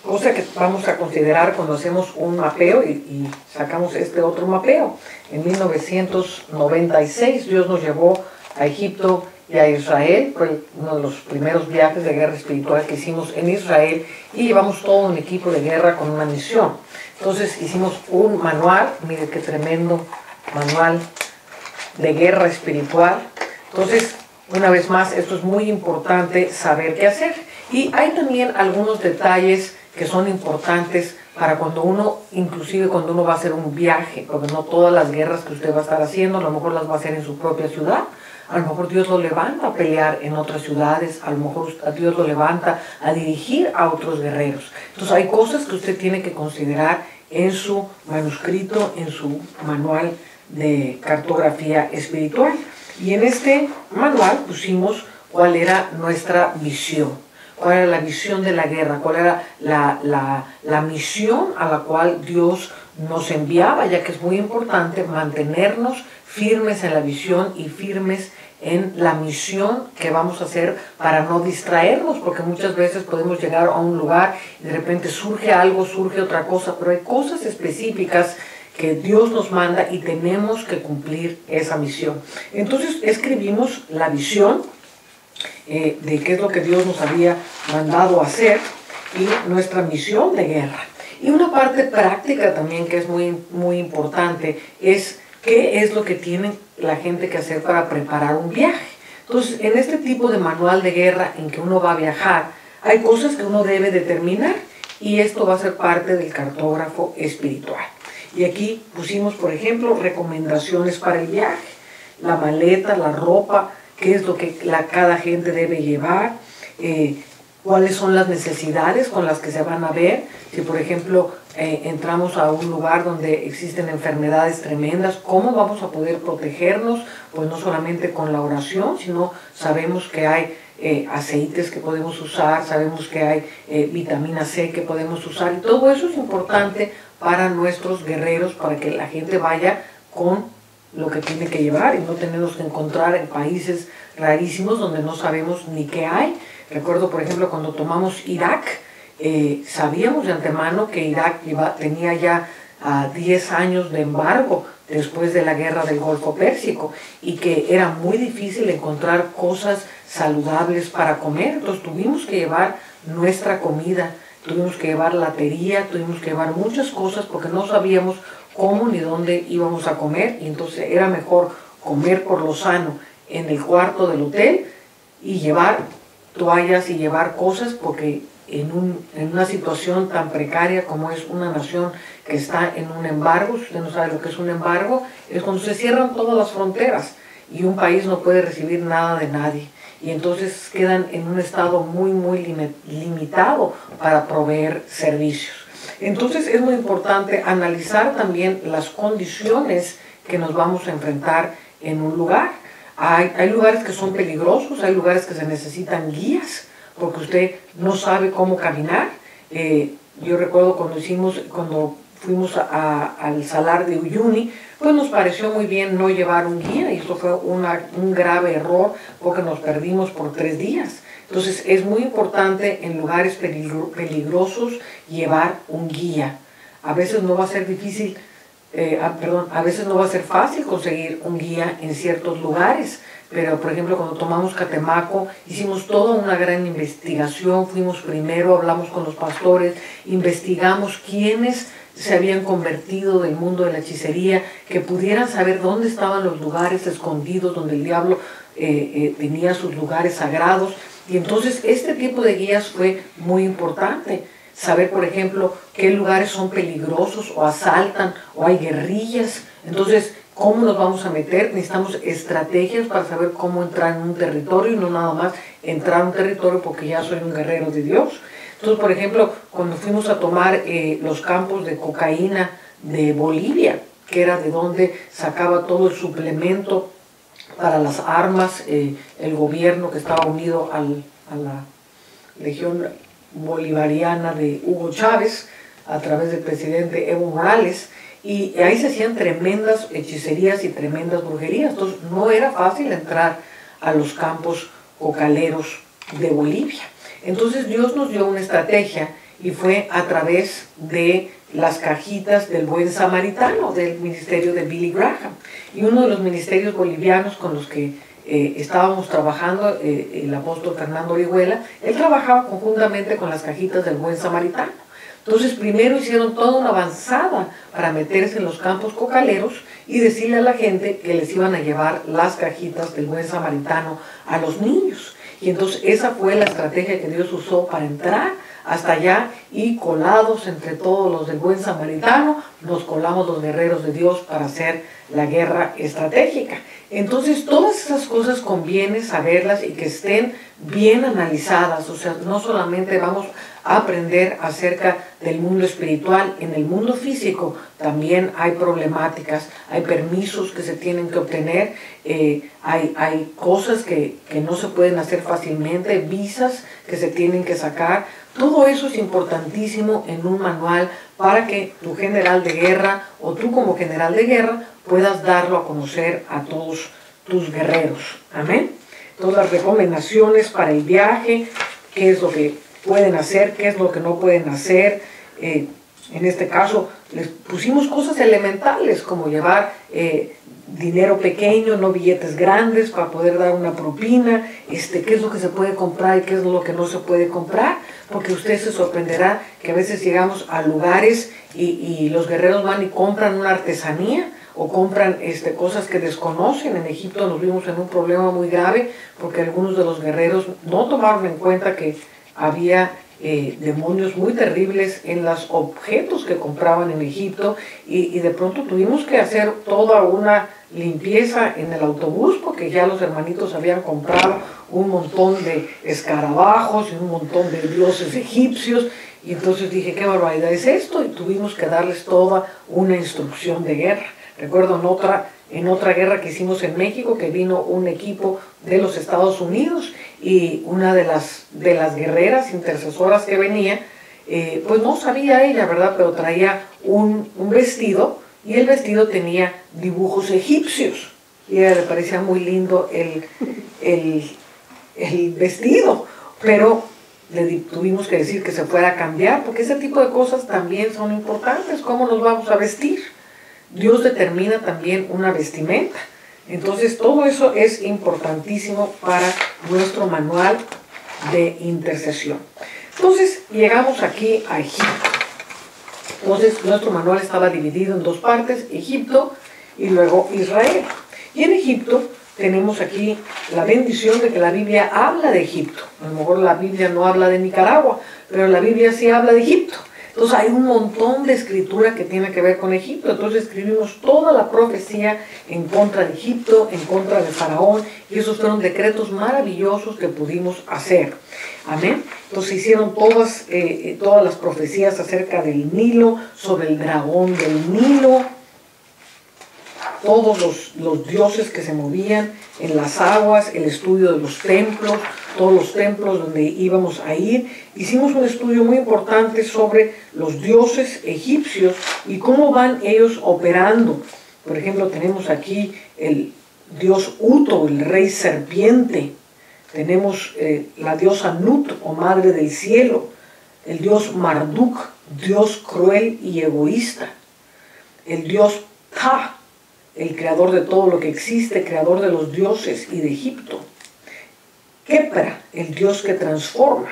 cosa que vamos a considerar cuando hacemos un mapeo y sacamos este otro mapeo. En 1996 Dios nos llevó a Egipto y a Israel. Fue uno de los primeros viajes de guerra espiritual que hicimos en Israel, y llevamos todo un equipo de guerra con una misión. Entonces hicimos un manual, mire qué tremendo manual de guerra espiritual. Entonces, una vez más, esto es muy importante saber qué hacer. Y hay también algunos detalles que son importantes para cuando uno, inclusive cuando uno va a hacer un viaje, porque no todas las guerras que usted va a estar haciendo, a lo mejor las va a hacer en su propia ciudad. A lo mejor Dios lo levanta a pelear en otras ciudades, a lo mejor Dios lo levanta a dirigir a otros guerreros. Entonces hay cosas que usted tiene que considerar en su manuscrito, en su manual de cartografía espiritual. Y en este manual pusimos cuál era nuestra visión, cuál era la visión de la guerra, cuál era la misión a la cual Dios nos enviaba, ya que es muy importante mantenernos firmes en la visión y firmes en la misión que vamos a hacer para no distraernos, porque muchas veces podemos llegar a un lugar y de repente surge algo, surge otra cosa, pero hay cosas específicas que Dios nos manda y tenemos que cumplir esa misión. Entonces escribimos la visión de qué es lo que Dios nos había mandado hacer y nuestra misión de guerra. Y una parte práctica también que es muy importante es qué es lo que tiene la gente que hacer para preparar un viaje. Entonces, en este tipo de manual de guerra en que uno va a viajar, hay cosas que uno debe determinar, y esto va a ser parte del cartógrafo espiritual. Y aquí pusimos, por ejemplo, recomendaciones para el viaje, la maleta, la ropa, qué es lo que cada gente debe llevar, cuáles son las necesidades con las que se van a ver. Si, por ejemplo, entramos a un lugar donde existen enfermedades tremendas, ¿cómo vamos a poder protegernos? Pues no solamente con la oración, sino sabemos que hay aceites que podemos usar, sabemos que hay vitamina C que podemos usar, y todo eso es importante para nuestros guerreros, para que la gente vaya con lo que tiene que llevar y no tenemos que encontrar en países rarísimos donde no sabemos ni qué hay. Recuerdo, por ejemplo, cuando tomamos Irak, sabíamos de antemano que Irak tenía ya 10 años de embargo después de la guerra del Golfo Pérsico y que era muy difícil encontrar cosas saludables para comer. Entonces tuvimos que llevar nuestra comida, tuvimos que llevar latería, tuvimos que llevar muchas cosas porque no sabíamos cómo ni dónde íbamos a comer, y entonces era mejor comer por lo sano en el cuarto del hotel y llevar toallas y llevar cosas, porque en una situación tan precaria como es una nación que está en un embargo, si usted no sabe lo que es un embargo, es cuando se cierran todas las fronteras y un país no puede recibir nada de nadie, y entonces quedan en un estado muy limitado para proveer servicios. Entonces es muy importante analizar también las condiciones que nos vamos a enfrentar en un lugar. Hay lugares que son peligrosos, hay lugares que se necesitan guías, porque usted no sabe cómo caminar. Yo recuerdo cuando fuimos al Salar de Uyuni, pues nos pareció muy bien no llevar un guía, y eso fue un grave error porque nos perdimos por 3 días. Entonces es muy importante en lugares peligrosos llevar un guía. A veces no va a ser difícil, a veces no va a ser fácil conseguir un guía en ciertos lugares, pero por ejemplo cuando tomamos Catemaco hicimos toda una gran investigación, fuimos primero, hablamos con los pastores, investigamos quiénes se habían convertido del mundo de la hechicería, que pudieran saber dónde estaban los lugares escondidos donde el diablo tenía sus lugares sagrados. Y entonces este tipo de guías fue muy importante. Saber, por ejemplo, qué lugares son peligrosos o asaltan o hay guerrillas. Entonces, ¿cómo nos vamos a meter? Necesitamos estrategias para saber cómo entrar en un territorio, y no nada más entrar a un territorio porque ya soy un guerrero de Dios. Entonces, por ejemplo, cuando fuimos a tomar los campos de cocaína de Bolivia, que era de donde sacaba todo el suplemento para las armas, el gobierno que estaba unido a la Legión Bolivariana de Hugo Chávez, a través del presidente Evo Morales, y ahí se hacían tremendas hechicerías y tremendas brujerías. Entonces no era fácil entrar a los campos cocaleros de Bolivia. Entonces Dios nos dio una estrategia, y fue a través de las cajitas del Buen Samaritano, del ministerio de Billy Graham. Y uno de los ministerios bolivianos con los que estábamos trabajando, el apóstol Fernando Orihuela, él trabajaba conjuntamente con las cajitas del Buen Samaritano. Entonces primero hicieron toda una avanzada para meterse en los campos cocaleros y decirle a la gente que les iban a llevar las cajitas del Buen Samaritano a los niños. Y entonces esa fue la estrategia que Dios usó para entrar hasta allá, y colados entre todos los del Buen Samaritano, nos colamos los guerreros de Dios para hacer la guerra estratégica. Entonces todas esas cosas conviene saberlas y que estén bien analizadas. O sea, no solamente vamos a aprender acerca del mundo espiritual, en el mundo físico también hay problemáticas, hay permisos que se tienen que obtener, hay cosas que no se pueden hacer fácilmente, visas que se tienen que sacar. Todo eso es importantísimo en un manual para que tu general de guerra o tú como general de guerra puedas darlo a conocer a todos tus guerreros. Amén. Todas las recomendaciones para el viaje, qué es lo que pueden hacer, qué es lo que no pueden hacer. En este caso les pusimos cosas elementales como llevar dinero pequeño, no billetes grandes, para poder dar una propina, qué es lo que se puede comprar y qué es lo que no se puede comprar, porque usted se sorprenderá que a veces llegamos a lugares y los guerreros van y compran una artesanía o compran cosas que desconocen. En Egipto nos vimos en un problema muy grave porque algunos de los guerreros no tomaron en cuenta que había demonios muy terribles en los objetos que compraban en Egipto y de pronto tuvimos que hacer toda una limpieza en el autobús porque ya los hermanitos habían comprado un montón de escarabajos y un montón de dioses egipcios y entonces dije, ¿qué barbaridad es esto? Y tuvimos que darles toda una instrucción de guerra. Recuerdo en otra guerra que hicimos en México que vino un equipo de los Estados Unidos y una de las guerreras intercesoras que venía, pues no sabía ella, ¿verdad? Pero traía un vestido y el vestido tenía dibujos egipcios y a ella le parecía muy lindo el vestido, pero tuvimos que decir que se fuera a cambiar porque ese tipo de cosas también son importantes. ¿Cómo nos vamos a vestir? Dios determina también una vestimenta. Entonces todo eso es importantísimo para nuestro manual de intercesión. Entonces llegamos aquí a Egipto. Entonces nuestro manual estaba dividido en dos partes, Egipto y luego Israel. Y en Egipto tenemos aquí la bendición de que la Biblia habla de Egipto. A lo mejor la Biblia no habla de Nicaragua, pero la Biblia sí habla de Egipto. Entonces hay un montón de escritura que tiene que ver con Egipto. Entonces escribimos toda la profecía en contra de Egipto, en contra de Faraón, y esos fueron decretos maravillosos que pudimos hacer. Amén. Entonces hicieron todas las profecías acerca del Nilo, sobre el dragón del Nilo, todos los dioses que se movían en las aguas, el estudio de los templos, todos los templos donde íbamos a ir. Hicimos un estudio muy importante sobre los dioses egipcios y cómo van ellos operando. Por ejemplo, tenemos aquí el dios Uto, el rey serpiente. Tenemos la diosa Nut, o madre del cielo. El dios Marduk, dios cruel y egoísta. El dios Ptah, el creador de todo lo que existe, creador de los dioses y de Egipto. Kepra, el dios que transforma.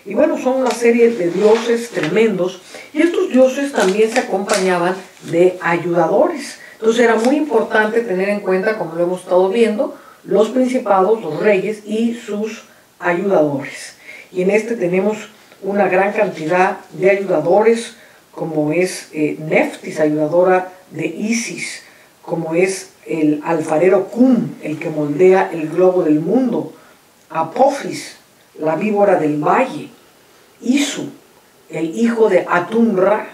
Y bueno, son una serie de dioses tremendos, y estos dioses también se acompañaban de ayudadores. Entonces era muy importante tener en cuenta, como lo hemos estado viendo, los principados, los reyes y sus ayudadores. Y en este tenemos una gran cantidad de ayudadores, como es Neftis, ayudadora de Isis, como es el alfarero Cum, el que moldea el globo del mundo, Apophis, la víbora del valle, Isu, el hijo de Atum-Ra,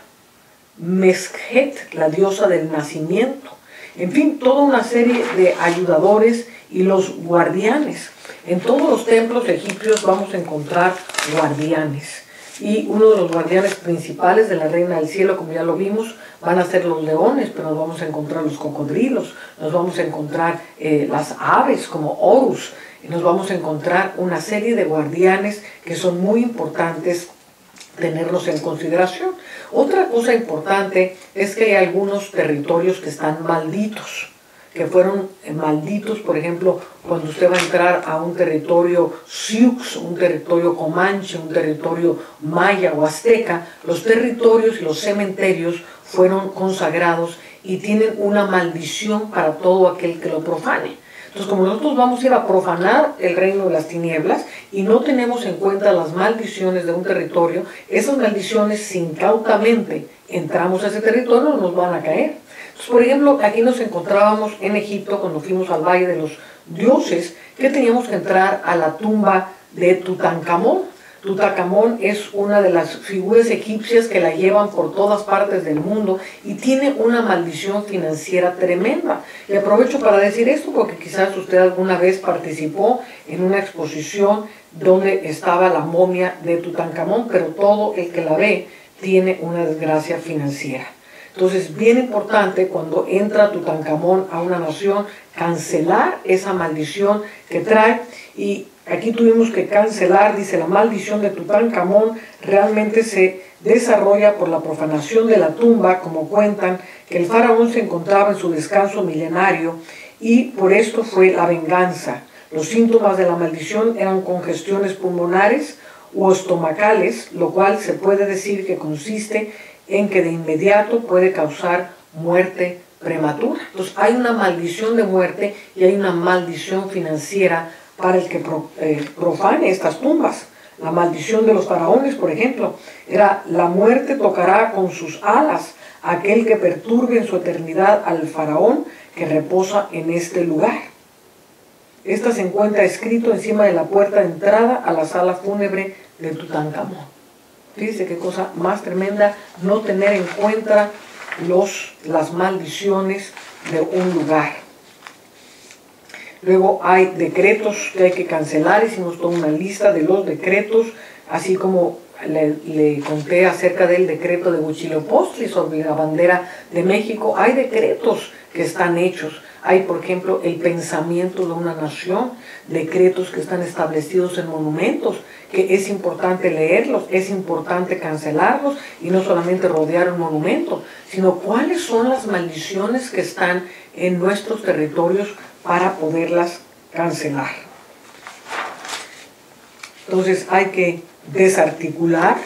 Mesjet, la diosa del nacimiento. En fin, toda una serie de ayudadores y los guardianes. En todos los templos egipcios vamos a encontrar guardianes. Y uno de los guardianes principales de la Reina del Cielo, como ya lo vimos, van a ser los leones, pero nos vamos a encontrar los cocodrilos, nos vamos a encontrar las aves como Horus, y nos vamos a encontrar una serie de guardianes que son muy importantes tenerlos en consideración. Otra cosa importante es que hay algunos territorios que están malditos, que fueron malditos. Por ejemplo, cuando usted va a entrar a un territorio Sioux, un territorio Comanche, un territorio Maya o Azteca, los territorios y los cementerios fueron consagrados y tienen una maldición para todo aquel que lo profane. Entonces, como nosotros vamos a ir a profanar el reino de las tinieblas y no tenemos en cuenta las maldiciones de un territorio, esas maldiciones, si incautamente entramos a ese territorio, nos van a caer. Entonces, por ejemplo, aquí nos encontrábamos en Egipto cuando fuimos al Valle de los Dioses, que teníamos que entrar a la tumba de Tutankamón. Tutankamón es una de las figuras egipcias que la llevan por todas partes del mundo y tiene una maldición financiera tremenda. Y aprovecho para decir esto porque quizás usted alguna vez participó en una exposición donde estaba la momia de Tutankamón, pero todo el que la ve tiene una desgracia financiera. Entonces, bien importante cuando entra Tutankamón a una nación, cancelar esa maldición que trae. Y aquí tuvimos que cancelar, dice, la maldición de Tutankamón realmente se desarrolla por la profanación de la tumba, como cuentan, que el faraón se encontraba en su descanso milenario y por esto fue la venganza. Los síntomas de la maldición eran congestiones pulmonares o estomacales, lo cual se puede decir que consiste en que de inmediato puede causar muerte prematura. Entonces hay una maldición de muerte y hay una maldición financiera para el que profane estas tumbas. La maldición de los faraones, por ejemplo, era: la muerte tocará con sus alas a aquel que perturbe en su eternidad al faraón que reposa en este lugar. Esta se encuentra escrito encima de la puerta de entrada a la sala fúnebre de Tutankamón. Fíjense qué cosa más tremenda, no tener en cuenta las maldiciones de un lugar. Luego hay decretos que hay que cancelar. Hicimos toda una lista de los decretos, así como le conté acerca del decreto de Huitzilopochtli sobre la bandera de México. Hay decretos que están hechos. Hay, por ejemplo, el pensamiento de una nación, decretos que están establecidos en monumentos, que es importante leerlos, es importante cancelarlos, y no solamente rodear un monumento, sino cuáles son las maldiciones que están en nuestros territorios para poderlas cancelar. Entonces hay que desarticular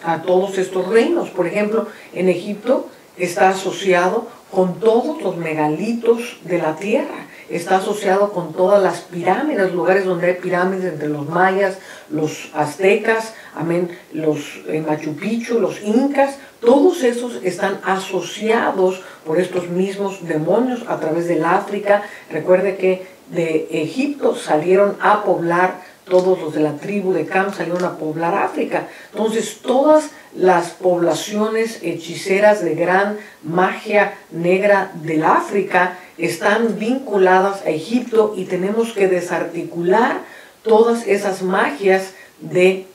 a todos estos reinos. Por ejemplo, en Egipto está asociado con todos los megalitos de la tierra, está asociado con todas las pirámides, lugares donde hay pirámides entre los mayas, los aztecas, amén, los Machu Picchu, los incas. Todos esos están asociados por estos mismos demonios a través del África. Recuerde que de Egipto salieron a poblar, todos los de la tribu de Cam salieron a poblar África. Entonces todas las poblaciones hechiceras de gran magia negra del África están vinculadas a Egipto, y tenemos que desarticular todas esas magias de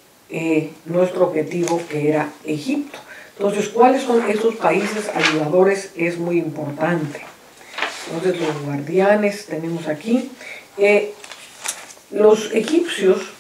nuestro objetivo, que era Egipto. Entonces, ¿cuáles son esos países ayudadores? Es muy importante. Entonces, los guardianes tenemos aquí. Los egipcios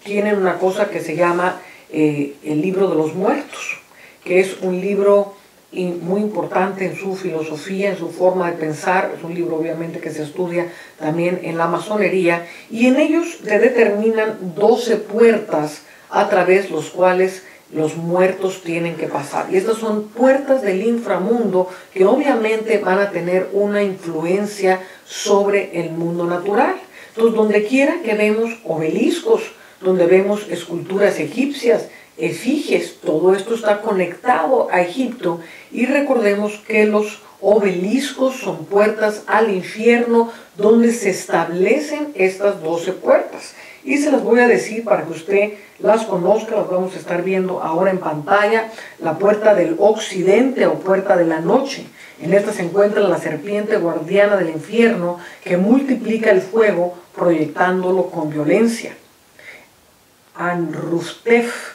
tienen una cosa que se llama el libro de los muertos, que es un libro muy importante en su filosofía, en su forma de pensar. Es un libro obviamente que se estudia también en la masonería, y en ellos se determinan 12 puertas a través de los cuales los muertos tienen que pasar. Y estas son puertas del inframundo que obviamente van a tener una influencia sobre el mundo natural. Entonces, donde quiera que vemos obeliscos, donde vemos esculturas egipcias, efigies, todo esto está conectado a Egipto. Y recordemos que los obeliscos son puertas al infierno, donde se establecen estas 12 puertas. Y se las voy a decir para que usted las conozca. Las vamos a estar viendo ahora en pantalla. La puerta del occidente, o puerta de la noche. En esta se encuentra la serpiente guardiana del infierno, que multiplica el fuego proyectándolo con violencia. Anruftef,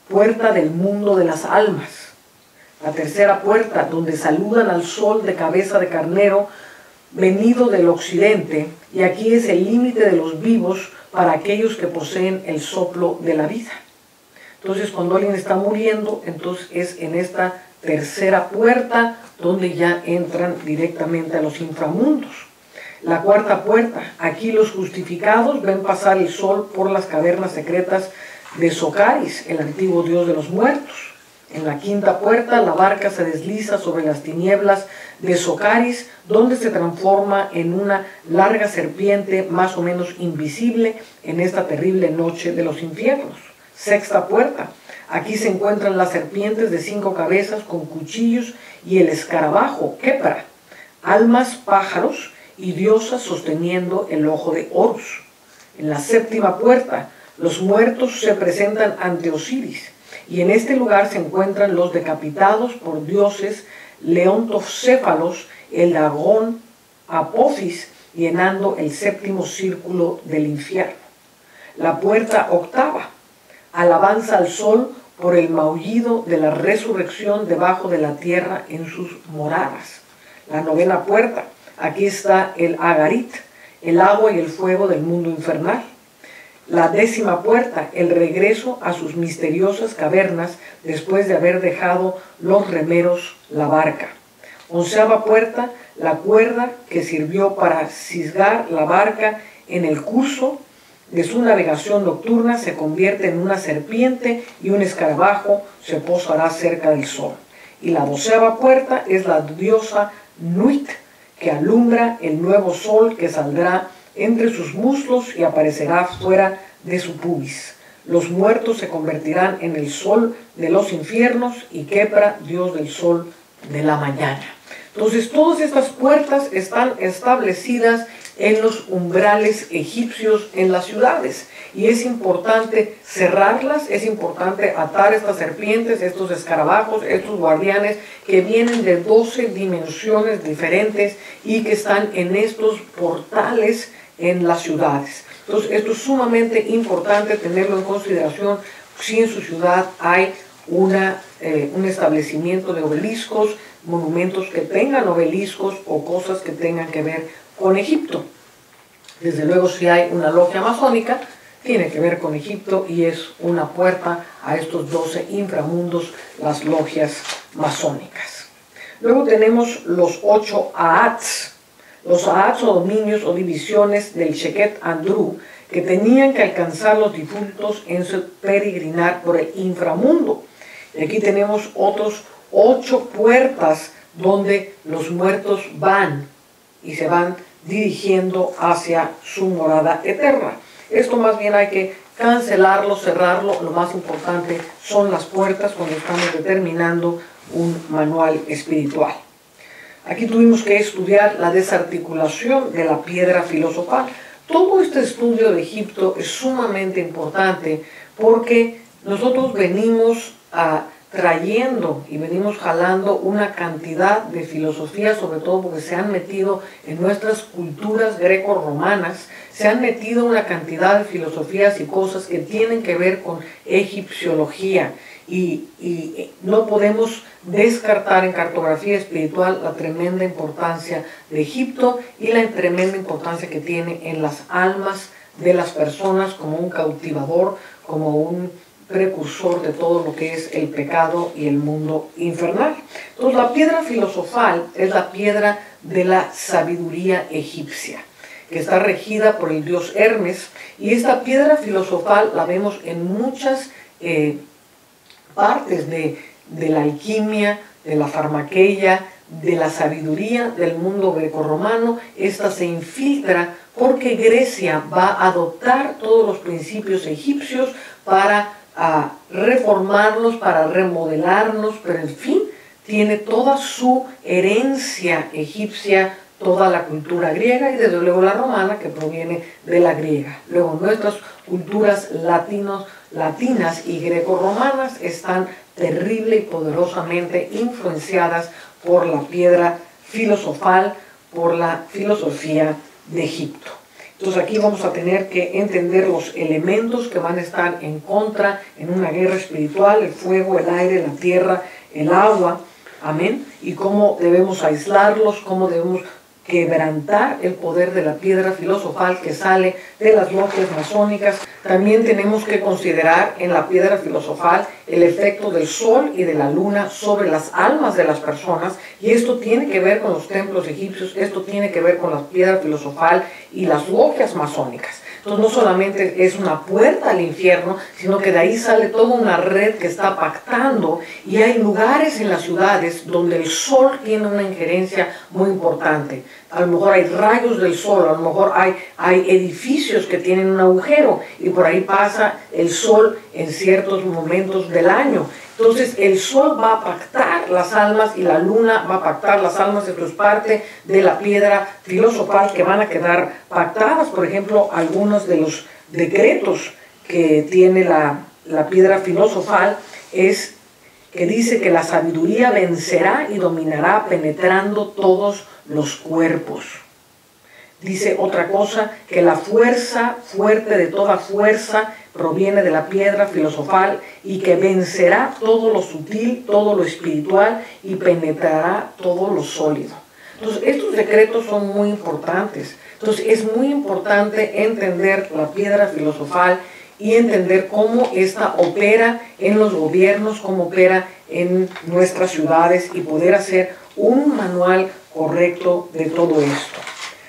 puerta del mundo de las almas. La tercera puerta, donde saludan al sol de cabeza de carnero venido del occidente, y aquí es el límite de los vivos para aquellos que poseen el soplo de la vida. Entonces, cuando alguien está muriendo, entonces es en esta tercera puerta donde ya entran directamente a los inframundos. La cuarta puerta, aquí los justificados ven pasar el sol por las cavernas secretas de Socaris, el antiguo dios de los muertos. En la quinta puerta, la barca se desliza sobre las tinieblas de Socaris, donde se transforma en una larga serpiente más o menos invisible en esta terrible noche de los infiernos. Sexta puerta, aquí se encuentran las serpientes de 5 cabezas con cuchillos y el escarabajo, Kepra, almas pájaros y diosas sosteniendo el ojo de Horus. En la séptima puerta, los muertos se presentan ante Osiris, y en este lugar se encuentran los decapitados por dioses leontocéfalos, el dragón Apophis, llenando el séptimo círculo del infierno. La puerta octava, alabanza al sol por el maullido de la resurrección debajo de la tierra en sus moradas. La novena puerta, aquí está el Agarit, el agua y el fuego del mundo infernal. La décima puerta, el regreso a sus misteriosas cavernas después de haber dejado los remeros la barca. Onceava puerta, la cuerda que sirvió para cisgar la barca en el curso de su navegación nocturna se convierte en una serpiente, y un escarabajo se posará cerca del sol. Y la 12ª puerta es la diosa Nuit, que alumbra el nuevo sol que saldrá entre sus muslos y aparecerá fuera de su pubis. Los muertos se convertirán en el sol de los infiernos y Kepra, dios del sol de la mañana. Entonces, todas estas puertas están establecidas en los umbrales egipcios en las ciudades. Y es importante cerrarlas, es importante atar estas serpientes, estos escarabajos, estos guardianes que vienen de 12 dimensiones diferentes y que están en estos portales en las ciudades. Entonces, esto es sumamente importante tenerlo en consideración si en su ciudad hay un establecimiento de obeliscos, monumentos que tengan obeliscos o cosas que tengan que ver con Egipto. Desde luego, si hay una logia masónica, tiene que ver con Egipto y es una puerta a estos 12 inframundos, las logias masónicas. Luego tenemos los 8 Aats. Los Aats o dominios o divisiones del Sheket Andru que tenían que alcanzar los difuntos en su peregrinar por el inframundo. Y aquí tenemos otros 8 puertas donde los muertos van y se van dirigiendo hacia su morada eterna. Esto más bien hay que cancelarlo, cerrarlo. Lo más importante son las puertas cuando estamos determinando un manual espiritual. Aquí tuvimos que estudiar la desarticulación de la piedra filosofal. Todo este estudio de Egipto es sumamente importante porque nosotros venimos trayendo y venimos jalando una cantidad de filosofías, sobre todo porque se han metido en nuestras culturas greco-romanas, se han metido una cantidad de filosofías y cosas que tienen que ver con egipciología y no podemos descartar en cartografía espiritual la tremenda importancia de Egipto y la tremenda importancia que tiene en las almas de las personas como un cautivador, como un precursor de todo lo que es el pecado y el mundo infernal. Entonces, la piedra filosofal es la piedra de la sabiduría egipcia, que está regida por el dios Hermes, y esta piedra filosofal la vemos en muchas partes de la alquimia, de la farmaqueia, de la sabiduría del mundo grecorromano. Esta se infiltra porque Grecia va a adoptar todos los principios egipcios para reformarlos, para remodelarnos, pero en fin, tiene toda su herencia egipcia, toda la cultura griega y desde luego la romana, que proviene de la griega. Luego nuestras culturas latinas y grecorromanas están terrible y poderosamente influenciadas por la piedra filosofal, por la filosofía de Egipto. Entonces aquí vamos a tener que entender los elementos que van a estar en contra en una guerra espiritual: el fuego, el aire, la tierra, el agua, amén, y cómo debemos aislarlos, cómo debemos quebrantar el poder de la piedra filosofal que sale de las logias masónicas. También tenemos que considerar en la piedra filosofal el efecto del sol y de la luna sobre las almas de las personas, y esto tiene que ver con los templos egipcios, esto tiene que ver con la piedra filosofal y las logias masónicas. Entonces no solamente es una puerta al infierno, sino que de ahí sale toda una red que está pactando, y hay lugares en las ciudades donde el sol tiene una injerencia muy importante. A lo mejor hay rayos del sol, a lo mejor hay edificios que tienen un agujero y por ahí pasa el sol en ciertos momentos del año. Entonces el sol va a pactar las almas y la luna va a pactar las almas. Esto es parte de la piedra filosofal que van a quedar pactadas. Por ejemplo, algunos de los decretos que tiene la piedra filosofal es que dice que la sabiduría vencerá y dominará penetrando todos los cuerpos. Dice otra cosa, que la fuerza fuerte de toda fuerza proviene de la piedra filosofal y que vencerá todo lo sutil, todo lo espiritual y penetrará todo lo sólido. Entonces, estos decretos son muy importantes. Entonces, es muy importante entender la piedra filosofal y entender cómo ésta opera en los gobiernos, cómo opera en nuestras ciudades y poder hacer un manual correcto de todo esto.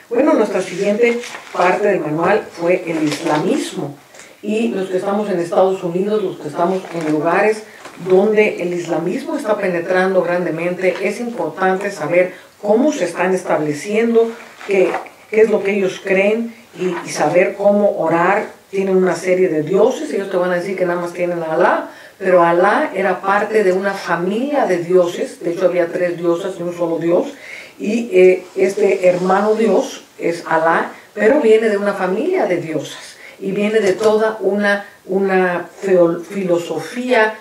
Bueno, nuestra siguiente parte del manual fue el islamismo. Y los que estamos en Estados Unidos, los que estamos en lugares donde el islamismo está penetrando grandemente, es importante saber cómo se están estableciendo, qué es lo que ellos creen y saber cómo orar tienen una serie de dioses, ellos te van a decir que nada más tienen a Alá, pero Alá era parte de una familia de dioses, de hecho había 3 diosas y un solo Dios, y este hermano Dios es Alá, pero viene de una familia de diosas, y viene de toda una filosofía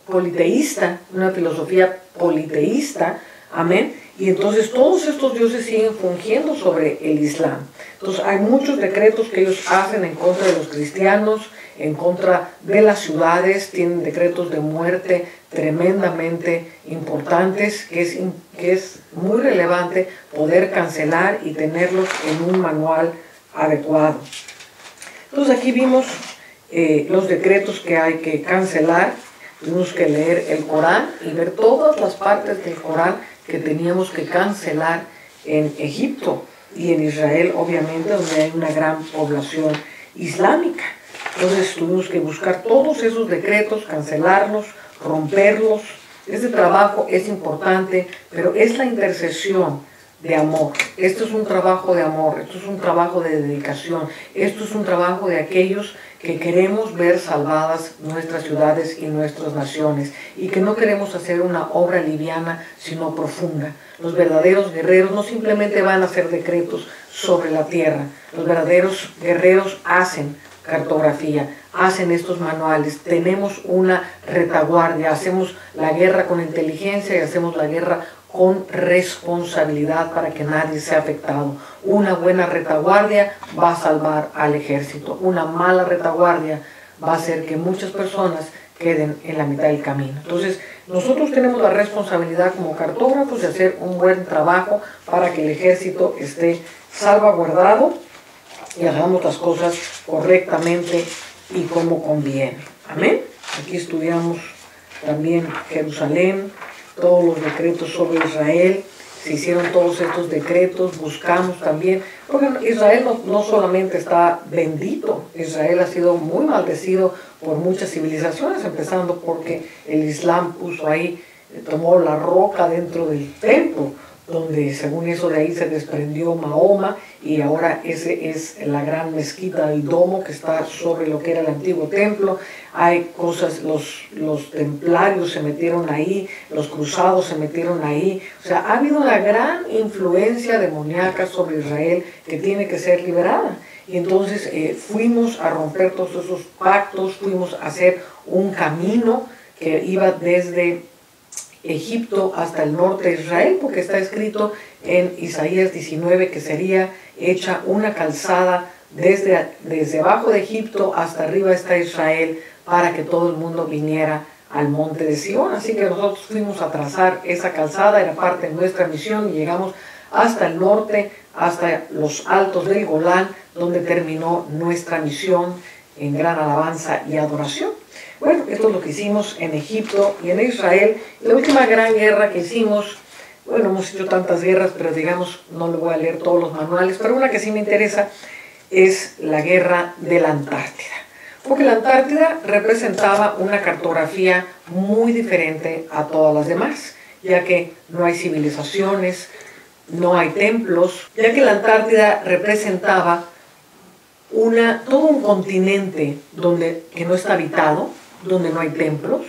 politeísta, una filosofía politeísta, amén, y entonces todos estos dioses siguen fungiendo sobre el Islam. Entonces hay muchos decretos que ellos hacen en contra de los cristianos, en contra de las ciudades, tienen decretos de muerte tremendamente importantes, que es muy relevante poder cancelar y tenerlos en un manual adecuado. Entonces aquí vimos los decretos que hay que cancelar. Tuvimos que leer el Corán y ver todas las partes del Corán que teníamos que cancelar en Egipto y en Israel, obviamente, donde hay una gran población islámica. Entonces tuvimos que buscar todos esos decretos, cancelarlos, romperlos. Este trabajo es importante, pero es la intercesión de amor. Esto es un trabajo de amor, esto es un trabajo de dedicación, esto es un trabajo de aquellos que queremos ver salvadas nuestras ciudades y nuestras naciones y que no queremos hacer una obra liviana sino profunda. Los verdaderos guerreros no simplemente van a hacer decretos sobre la tierra, los verdaderos guerreros hacen cartografía, hacen estos manuales, tenemos una retaguardia, hacemos la guerra con inteligencia y hacemos la guerra con responsabilidad para que nadie sea afectado. Una buena retaguardia va a salvar al ejército. Una mala retaguardia va a hacer que muchas personas queden en la mitad del camino. Entonces, nosotros tenemos la responsabilidad como cartógrafos de hacer un buen trabajo para que el ejército esté salvaguardado y hagamos las cosas correctamente y como conviene. Amén. Aquí estudiamos también Jerusalén, todos los decretos sobre Israel, se hicieron todos estos decretos, buscamos también, porque Israel no solamente está bendito, Israel ha sido muy maldecido por muchas civilizaciones, empezando porque el Islam puso ahí, tomó la roca dentro del templo, donde según eso de ahí se desprendió Mahoma, y ahora ese es la gran mezquita del Domo que está sobre lo que era el antiguo templo. Hay cosas, los templarios se metieron ahí, los cruzados se metieron ahí, o sea, ha habido una gran influencia demoníaca sobre Israel que tiene que ser liberada. Y entonces fuimos a romper todos esos pactos, fuimos a hacer un camino que iba desde Egipto hasta el norte de Israel, porque está escrito en Isaías 19 que sería hecha una calzada desde abajo de Egipto hasta arriba está Israel, para que todo el mundo viniera al monte de Sión. Así que nosotros fuimos a trazar esa calzada, era parte de nuestra misión, y llegamos hasta el norte, hasta los altos del Golán, donde terminó nuestra misión en gran alabanza y adoración. Bueno, esto es lo que hicimos en Egipto y en Israel. La última gran guerra que hicimos, bueno, hemos hecho tantas guerras, pero digamos, no le voy a leer todos los manuales, pero una que sí me interesa es la guerra de la Antártida. Porque la Antártida representaba una cartografía muy diferente a todas las demás, ya que no hay civilizaciones, no hay templos, ya que la Antártida representaba todo un continente que no está habitado, donde no hay templos,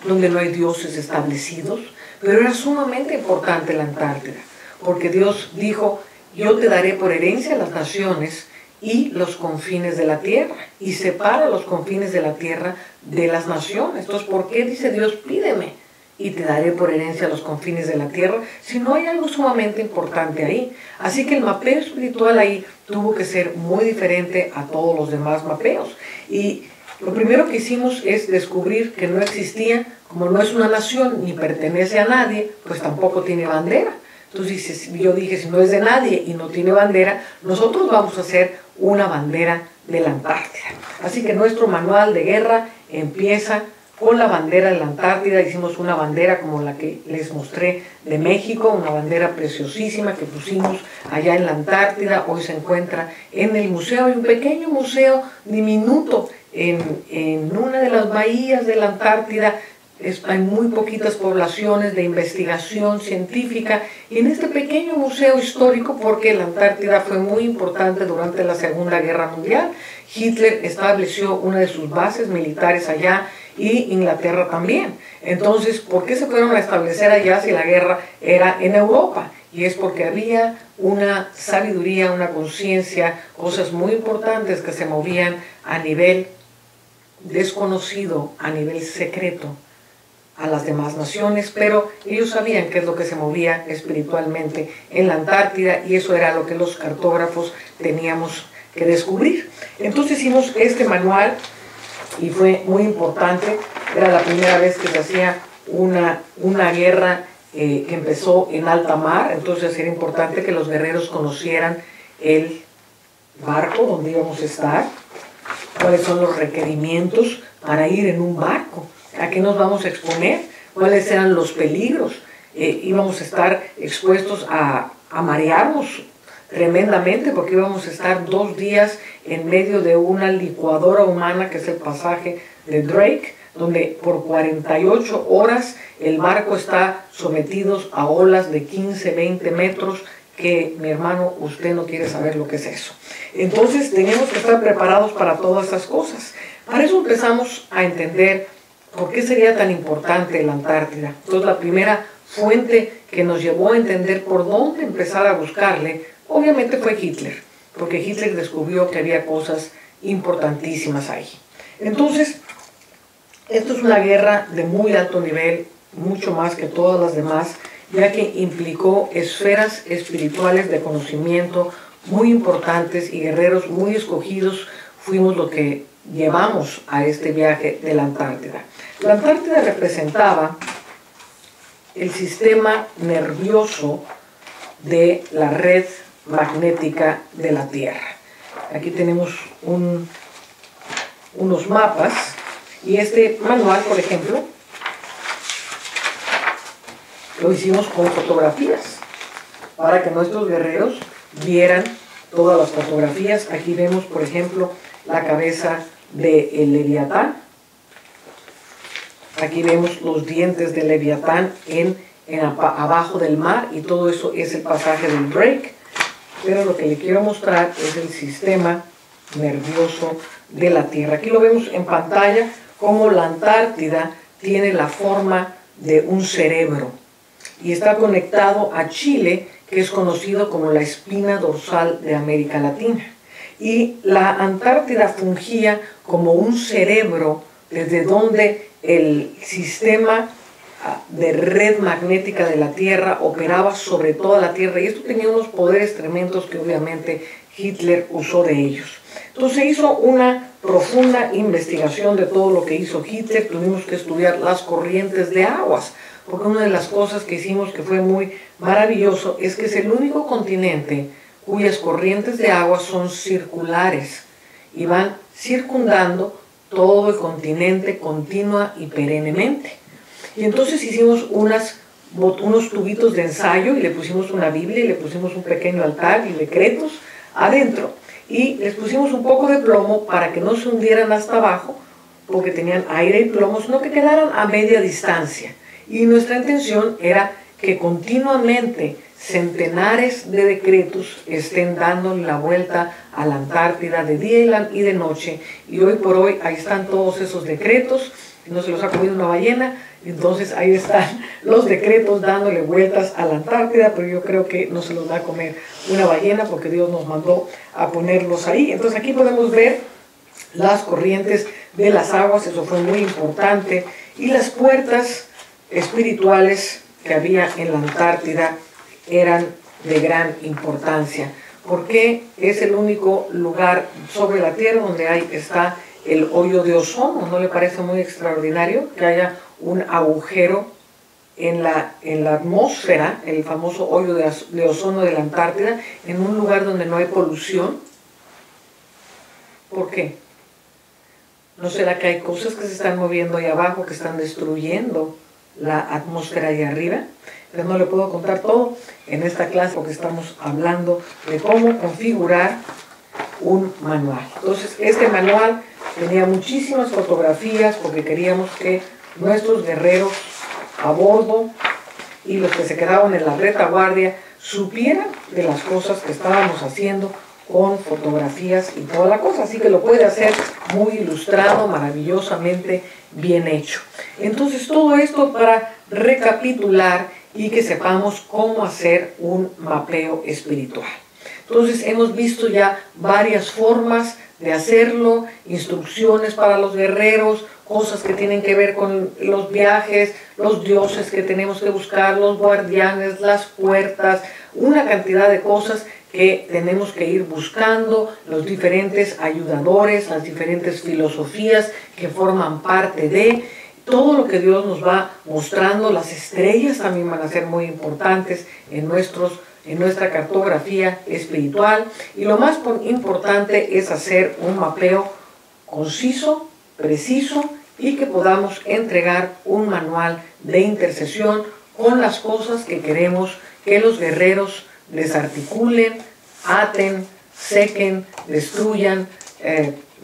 donde no hay dioses establecidos, pero era sumamente importante la Antártida, porque Dios dijo, yo te daré por herencia las naciones y los confines de la tierra, y separa los confines de la tierra de las naciones. Entonces, ¿por qué dice Dios, pídeme y te daré por herencia los confines de la tierra, si no hay algo sumamente importante ahí? Así que el mapeo espiritual ahí tuvo que ser muy diferente a todos los demás mapeos. Y lo primero que hicimos es descubrir que no existía, como no es una nación ni pertenece a nadie, pues tampoco tiene bandera. Entonces yo dije, si no es de nadie y no tiene bandera, nosotros vamos a hacer una bandera de la Antártida. Así que nuestro manual de guerra empieza con la bandera de la Antártida. Hicimos una bandera como la que les mostré de México, una bandera preciosísima que pusimos allá en la Antártida. Hoy se encuentra en el museo, hay un pequeño museo diminuto en una de las bahías de la Antártida, hay muy poquitas poblaciones de investigación científica, y en este pequeño museo histórico, porque la Antártida fue muy importante durante la Segunda Guerra Mundial. Hitler estableció una de sus bases militares allá, y Inglaterra también. Entonces, ¿por qué se fueron a establecer allá si la guerra era en Europa? Y es porque había una sabiduría, una conciencia, cosas muy importantes que se movían a nivel desconocido, a nivel secreto a las demás naciones, pero ellos sabían qué es lo que se movía espiritualmente en la Antártida, y eso era lo que los cartógrafos teníamos que descubrir. Entonces hicimos este manual, y fue muy importante. Era la primera vez que se hacía una guerra que empezó en alta mar, entonces era importante que los guerreros conocieran el barco donde íbamos a estar, cuáles son los requerimientos para ir en un barco, a qué nos vamos a exponer, cuáles eran los peligros. Íbamos a estar expuestos a marearnos tremendamente, porque íbamos a estar 2 días en medio de una licuadora humana, que es el pasaje de Drake, donde por 48 horas el barco está sometido a olas de 15, 20 metros, que, mi hermano, usted no quiere saber lo que es eso. Entonces tenemos que estar preparados para todas esas cosas. Para eso empezamos a entender por qué sería tan importante la Antártida. Entonces la primera fuente que nos llevó a entender por dónde empezar a buscarle, obviamente fue Hitler, porque Hitler descubrió que había cosas importantísimas ahí. Entonces, esto es una guerra de muy alto nivel, mucho más que todas las demás, ya que implicó esferas espirituales de conocimiento muy importantes, y guerreros muy escogidos fuimos lo que llevamos a este viaje de la Antártida. La Antártida representaba el sistema nervioso de la red magnética de la Tierra. Aquí tenemos unos mapas, y este manual, por ejemplo, lo hicimos con fotografías para que nuestros guerreros vieran todas las fotografías. Aquí vemos, por ejemplo, la cabeza del Leviatán. Aquí vemos los dientes del Leviatán abajo del mar, y todo eso es el pasaje del Drake. Pero lo que le quiero mostrar es el sistema nervioso de la Tierra. Aquí lo vemos en pantalla, como la Antártida tiene la forma de un cerebro, y está conectado a Chile, que es conocido como la espina dorsal de América Latina. Y la Antártida fungía como un cerebro desde donde el sistema de red magnética de la Tierra operaba sobre toda la Tierra, y esto tenía unos poderes tremendos que obviamente Hitler usó de ellos. Entonces hizo una profunda investigación de todo lo que hizo Hitler. Tuvimos que estudiar las corrientes de aguas, porque una de las cosas que hicimos que fue muy maravilloso es que es el único continente cuyas corrientes de agua son circulares y van circundando todo el continente continua y perennemente. Y entonces hicimos unos tubitos de ensayo, y le pusimos una Biblia, y le pusimos un pequeño altar y decretos adentro, y les pusimos un poco de plomo para que no se hundieran hasta abajo, porque tenían aire y plomo, sino que quedaran a media distancia. Y nuestra intención era que continuamente centenares de decretos estén dándole la vuelta a la Antártida de día y de noche, y hoy por hoy ahí están todos esos decretos. No se los ha comido una ballena, entonces ahí están los decretos dándole vueltas a la Antártida, pero yo creo que no se los va a comer una ballena, porque Dios nos mandó a ponerlos ahí. Entonces aquí podemos ver las corrientes de las aguas, eso fue muy importante, y las puertas espirituales que había en la Antártida eran de gran importancia, porque es el único lugar sobre la Tierra donde está el hoyo de ozono. ¿No le parece muy extraordinario que haya un agujero en la atmósfera, el famoso hoyo de ozono de la Antártida, en un lugar donde no hay polución? ¿Por qué? ¿No será que hay cosas que se están moviendo ahí abajo, que están destruyendo la atmósfera ahí arriba? Pero no le puedo contar todo en esta clase, porque estamos hablando de cómo configurar un manual. Entonces, este manual tenía muchísimas fotografías, porque queríamos que nuestros guerreros a bordo y los que se quedaban en la retaguardia supieran de las cosas que estábamos haciendo con fotografías y toda la cosa. Así que lo puede hacer muy ilustrado, maravillosamente bien hecho. Entonces todo esto para recapitular y que sepamos cómo hacer un mapeo espiritual. Entonces hemos visto ya varias formas de hacerlo, instrucciones para los guerreros, cosas que tienen que ver con los viajes, los dioses que tenemos que buscar, los guardianes, las puertas, una cantidad de cosas que tenemos que ir buscando, los diferentes ayudadores, las diferentes filosofías que forman parte de todo lo que Dios nos va mostrando. Las estrellas también van a ser muy importantes en nuestra cartografía espiritual, y lo más importante es hacer un mapeo conciso, preciso, y que podamos entregar un manual de intercesión con las cosas que queremos que los guerreros desarticulen, aten, sequen, destruyan,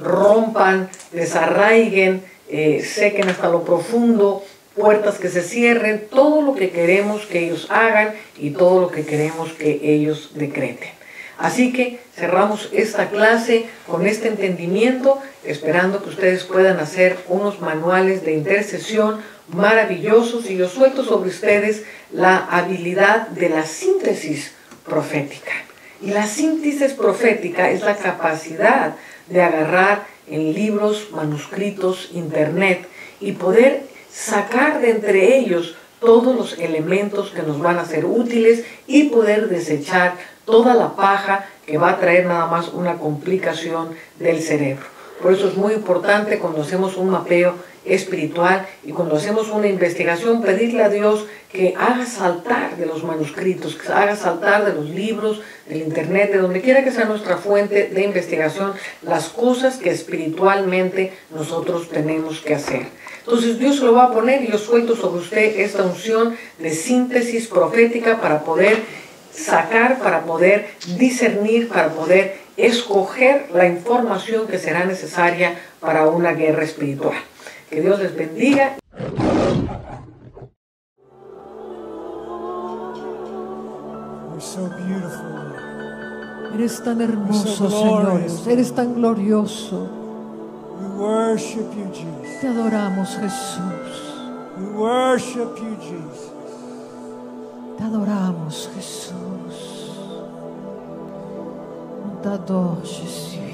rompan, desarraiguen, sequen hasta lo profundo, puertas que se cierren, todo lo que queremos que ellos hagan y todo lo que queremos que ellos decreten. Así que cerramos esta clase con este entendimiento, esperando que ustedes puedan hacer unos manuales de intercesión maravillosos, y yo suelto sobre ustedes la habilidad de la síntesis profética. Y la síntesis profética es la capacidad de agarrar en libros, manuscritos, internet, y poder sacar de entre ellos todos los elementos que nos van a ser útiles y poder desechar toda la paja que va a traer nada más una complicación del cerebro. Por eso es muy importante, cuando hacemos un mapeo espiritual y cuando hacemos una investigación, pedirle a Dios que haga saltar de los manuscritos, que haga saltar de los libros, del internet, de donde quiera que sea nuestra fuente de investigación, las cosas que espiritualmente nosotros tenemos que hacer. Entonces Dios lo va a poner, y yo suelto sobre usted esta unción de síntesis profética para poder sacar, para poder discernir, para poder escoger la información que será necesaria para una guerra espiritual. Que Dios les bendiga. Eres tan hermoso, Señor. Eres tan glorioso. Te adoramos, Jesús. Te adoramos, Jesús. Te adoro, Jesús.